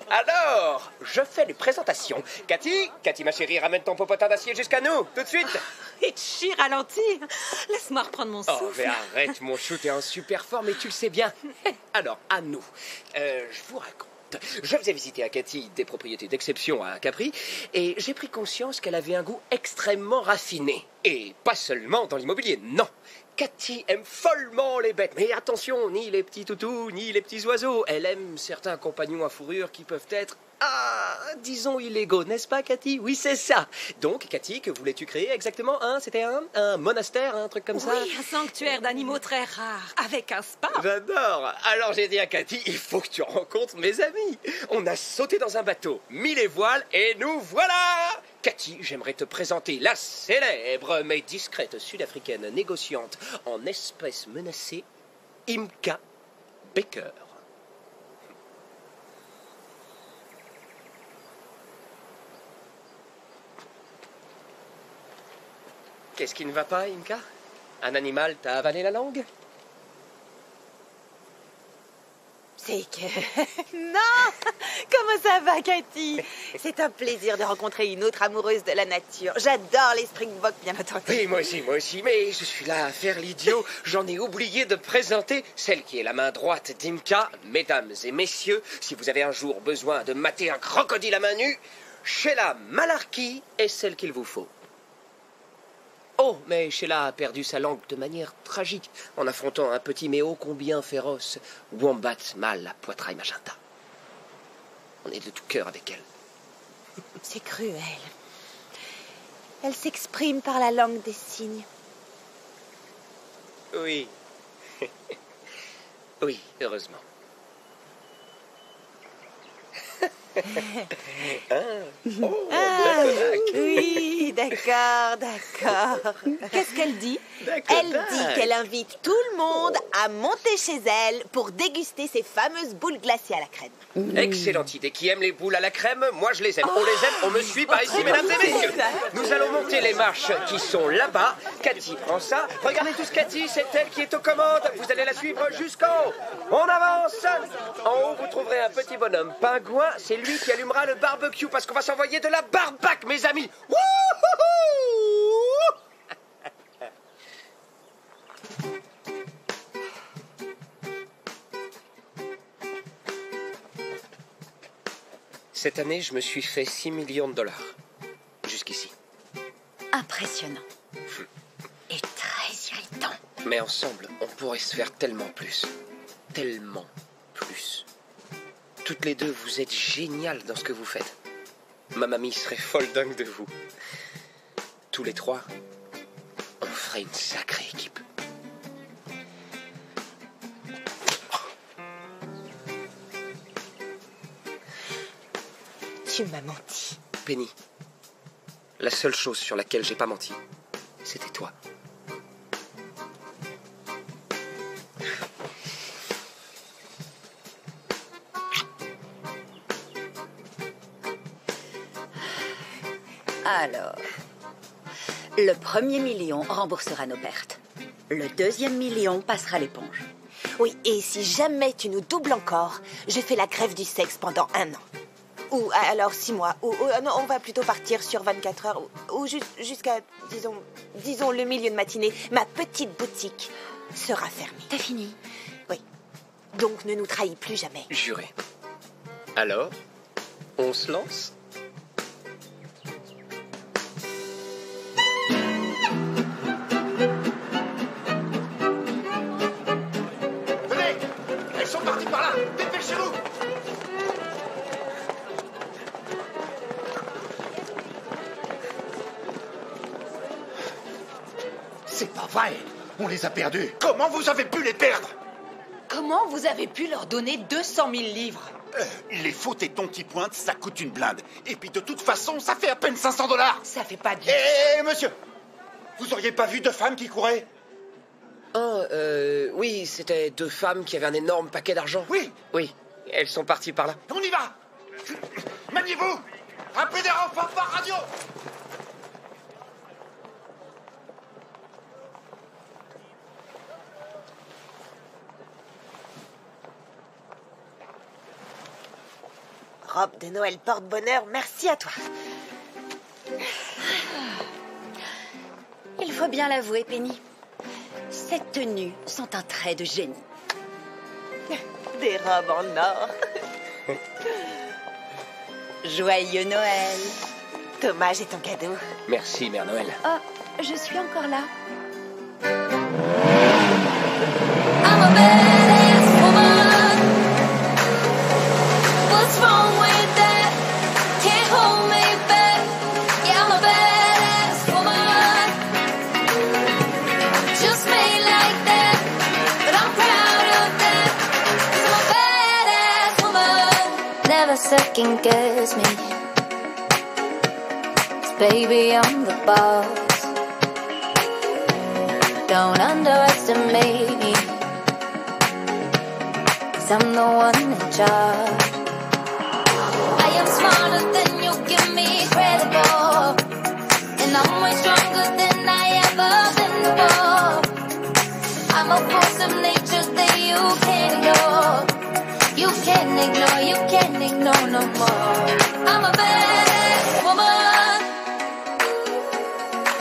Alors, je fais les présentations. Cathy, ma chérie, ramène ton popotin d'acier jusqu'à nous, tout de suite. Richie, ralentis. Laisse-moi reprendre mon souffle. Oh, mais arrête, mon chou, t'es en super forme et tu le sais bien. Alors, à nous. Je vous raconte. Je faisais visiter à Cathy des propriétés d'exception à Capri et j'ai pris conscience qu'elle avait un goût extrêmement raffiné. Et pas seulement dans l'immobilier, non. Cathy aime follement les bêtes. Mais attention, ni les petits toutous, ni les petits oiseaux. Elle aime certains compagnons à fourrure qui peuvent être, disons illégaux, n'est-ce pas, Cathy? Oui, c'est ça. Donc, Cathy, que voulais-tu créer exactement? C'était un monastère, un truc comme ça? Oui, un sanctuaire d'animaux très rares, avec un spa. J'adore. Alors j'ai dit à Cathy, il faut que tu rencontres mes amis. On a sauté dans un bateau, mis les voiles et nous voilà. Cathy, j'aimerais te présenter la célèbre mais discrète sud-africaine négociante en espèces menacées, Imka Baker. Qu'est-ce qui ne va pas, Imka? Un animal t'a avalé la langue? C'est que... Non! Comment ça va, Cathy? C'est un plaisir de rencontrer une autre amoureuse de la nature. J'adore les Springboks, bien entendu. Oui, moi aussi, mais je suis là à faire l'idiot. J'en ai oublié de présenter celle qui est la main droite d'Imka. Mesdames et messieurs, si vous avez un jour besoin de mater un crocodile à main nue, Sheila Malarkey est celle qu'il vous faut. Oh, mais Sheila a perdu sa langue de manière tragique en affrontant un petit mais ô combien féroce wombat mâle à poitrail magenta. On est de tout cœur avec elle. C'est cruel. Elle s'exprime par la langue des signes. Oui. Oui, heureusement. Oui, d'accord. Qu'est-ce qu'elle dit? Elle dit qu'elle invite tout le monde à monter chez elle pour déguster ses fameuses boules glacées à la crème. Excellente idée. Qui aime les boules à la crème? Moi, je les aime. On les aime. On me suit par ici, mesdames et messieurs. Nous allons monter les marches qui sont là-bas. Cathy prend ça. Regardez tous Cathy, c'est elle qui est aux commandes. Vous allez la suivre jusqu'en haut. On avance. En haut, vous trouverez un petit bonhomme pingouin. C'est lui qui allumera le barbecue parce qu'on va s'envoyer de la barbaque, mes amis. Wouhouhou! Cette année, je me suis fait 6 millions de dollars. Jusqu'ici. Impressionnant. Et très irritant. Mais ensemble, on pourrait se faire tellement plus. Tellement plus. Toutes les deux, vous êtes géniales dans ce que vous faites. Ma mamie serait folle dingue de vous. Tous les trois, on ferait une sacrée équipe. Tu m'as menti. Penny, La seule chose sur laquelle j'ai pas menti, c'était toi. Alors, le premier million remboursera nos pertes. Le deuxième million passera l'éponge. Oui, et si jamais tu nous doubles encore, je fais la grève du sexe pendant 1 an. Ou alors 6 mois. Ou non, on va plutôt partir sur 24 heures. Ou jusqu'à, disons le milieu de matinée. Ma petite boutique sera fermée. T'as fini? Oui. Donc ne nous trahis plus jamais. Juré. Alors, on se lance? Venez! Elles sont parties par là! Dépêchez-vous! C'est pas vrai! On les a perdus! Comment vous avez pu les perdre? Comment vous avez pu leur donner 200 000 livres? Les faux tétons qui pointent, ça coûte une blinde. Et puis de toute façon, ça fait à peine 500 $. Ça fait pas du... Eh, monsieur! Vous auriez pas vu 2 femmes qui couraient? Oh, oui, c'était 2 femmes qui avaient un énorme paquet d'argent. Oui! Oui, elles sont parties par là. On y va! Maniez-vous! Appelez des renforts par radio! Robe de Noël porte-bonheur, merci à toi. Il faut bien l'avouer, Penny. Ces tenues sont un trait de génie. Des robes en or. Joyeux Noël. Thomas, j'ai ton cadeau. Merci, Mère Noël. Oh, je suis encore là. I'm a badass woman. What's wrong with that? Can't hold me back. Yeah, I'm a badass woman. Just made like that, but I'm proud of that. 'Cause I'm a badass woman. Never second guess me. 'Cause baby, I'm the boss. Don't underestimate me. 'Cause I'm the one in charge. I am smarter than you give me credit for. And I'm way stronger than I ever been before. I'm a force of nature that you can't ignore. You can't ignore no more. I'm a badass woman.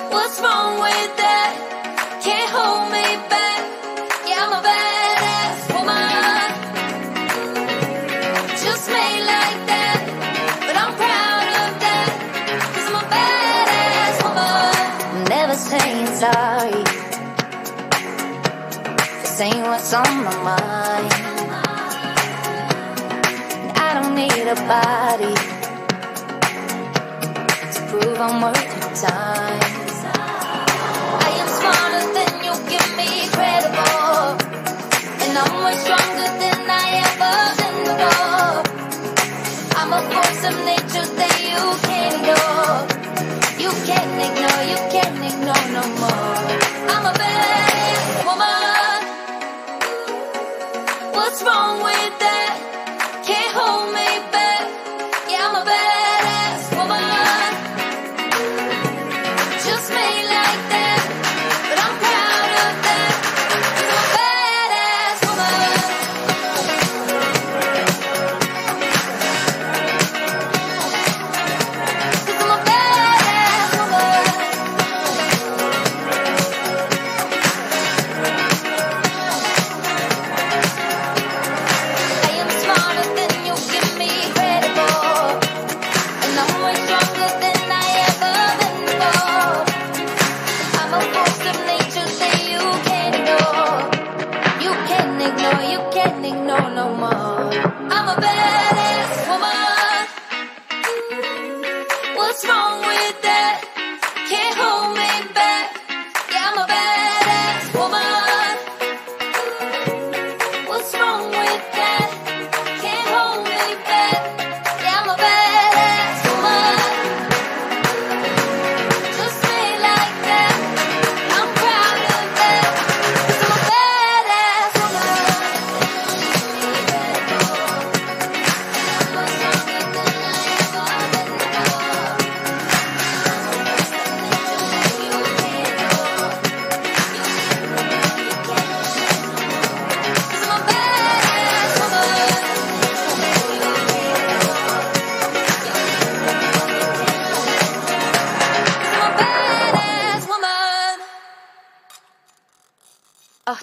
What's wrong with that? Can't hold me back. Yeah, I'm a badass woman. Just made like that, but I'm proud of that. 'Cause I'm a badass woman. Never saying sorry for saying what's on my mind. And I don't need a body to prove I'm worth your time. I am smarter than you give me credit for. And I'm way stronger than I ever been before. I'm a force of nature that you can't ignore. You can't ignore no more. I'm a badass woman. What's wrong with that? Can't hold me back. Yeah, I'm a badass woman. Just made like that, but I'm proud of that. 'Cause I'm a badass woman.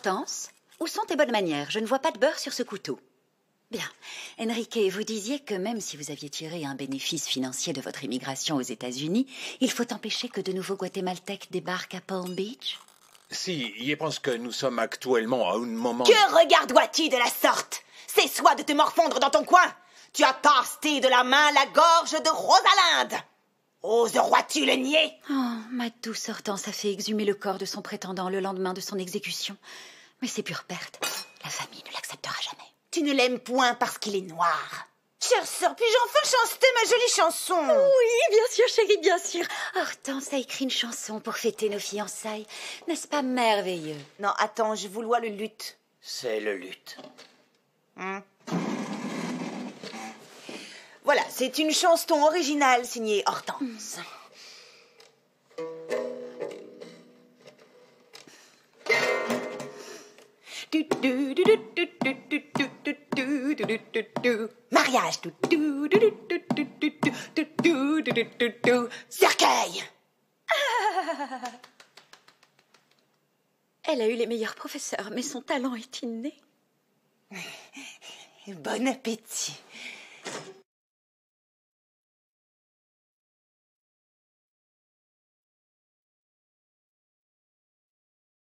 Hortense, où sont tes bonnes manières? Je ne vois pas de beurre sur ce couteau. Bien. Enrique, vous disiez que même si vous aviez tiré un bénéfice financier de votre immigration aux États-Unis, il faut empêcher que de nouveaux Guatémaltèques débarquent à Palm Beach? Si, je pense que nous sommes actuellement à un moment... Que regardes-tu de la sorte? C'est soit de te morfondre dans ton coin. Tu as tasté de la main la gorge de Rosalinde. Oseras-tu le nier? Oh, ma douce Hortense a fait exhumer le corps de son prétendant le lendemain de son exécution. Mais c'est pure perte. La famille ne l'acceptera jamais. Tu ne l'aimes point parce qu'il est noir. Chère sœur, puis-je enfin chanter ma jolie chanson? Oui, bien sûr, chérie, bien sûr. Hortense a écrit une chanson pour fêter nos fiançailles. N'est-ce pas merveilleux? Non, attends, je voulois le luth. C'est le luth. Voilà, c'est une chanson originale signée Hortense. Mariage. Cercueil. Elle a eu les meilleurs professeurs, mais son talent est inné. Bon appétit.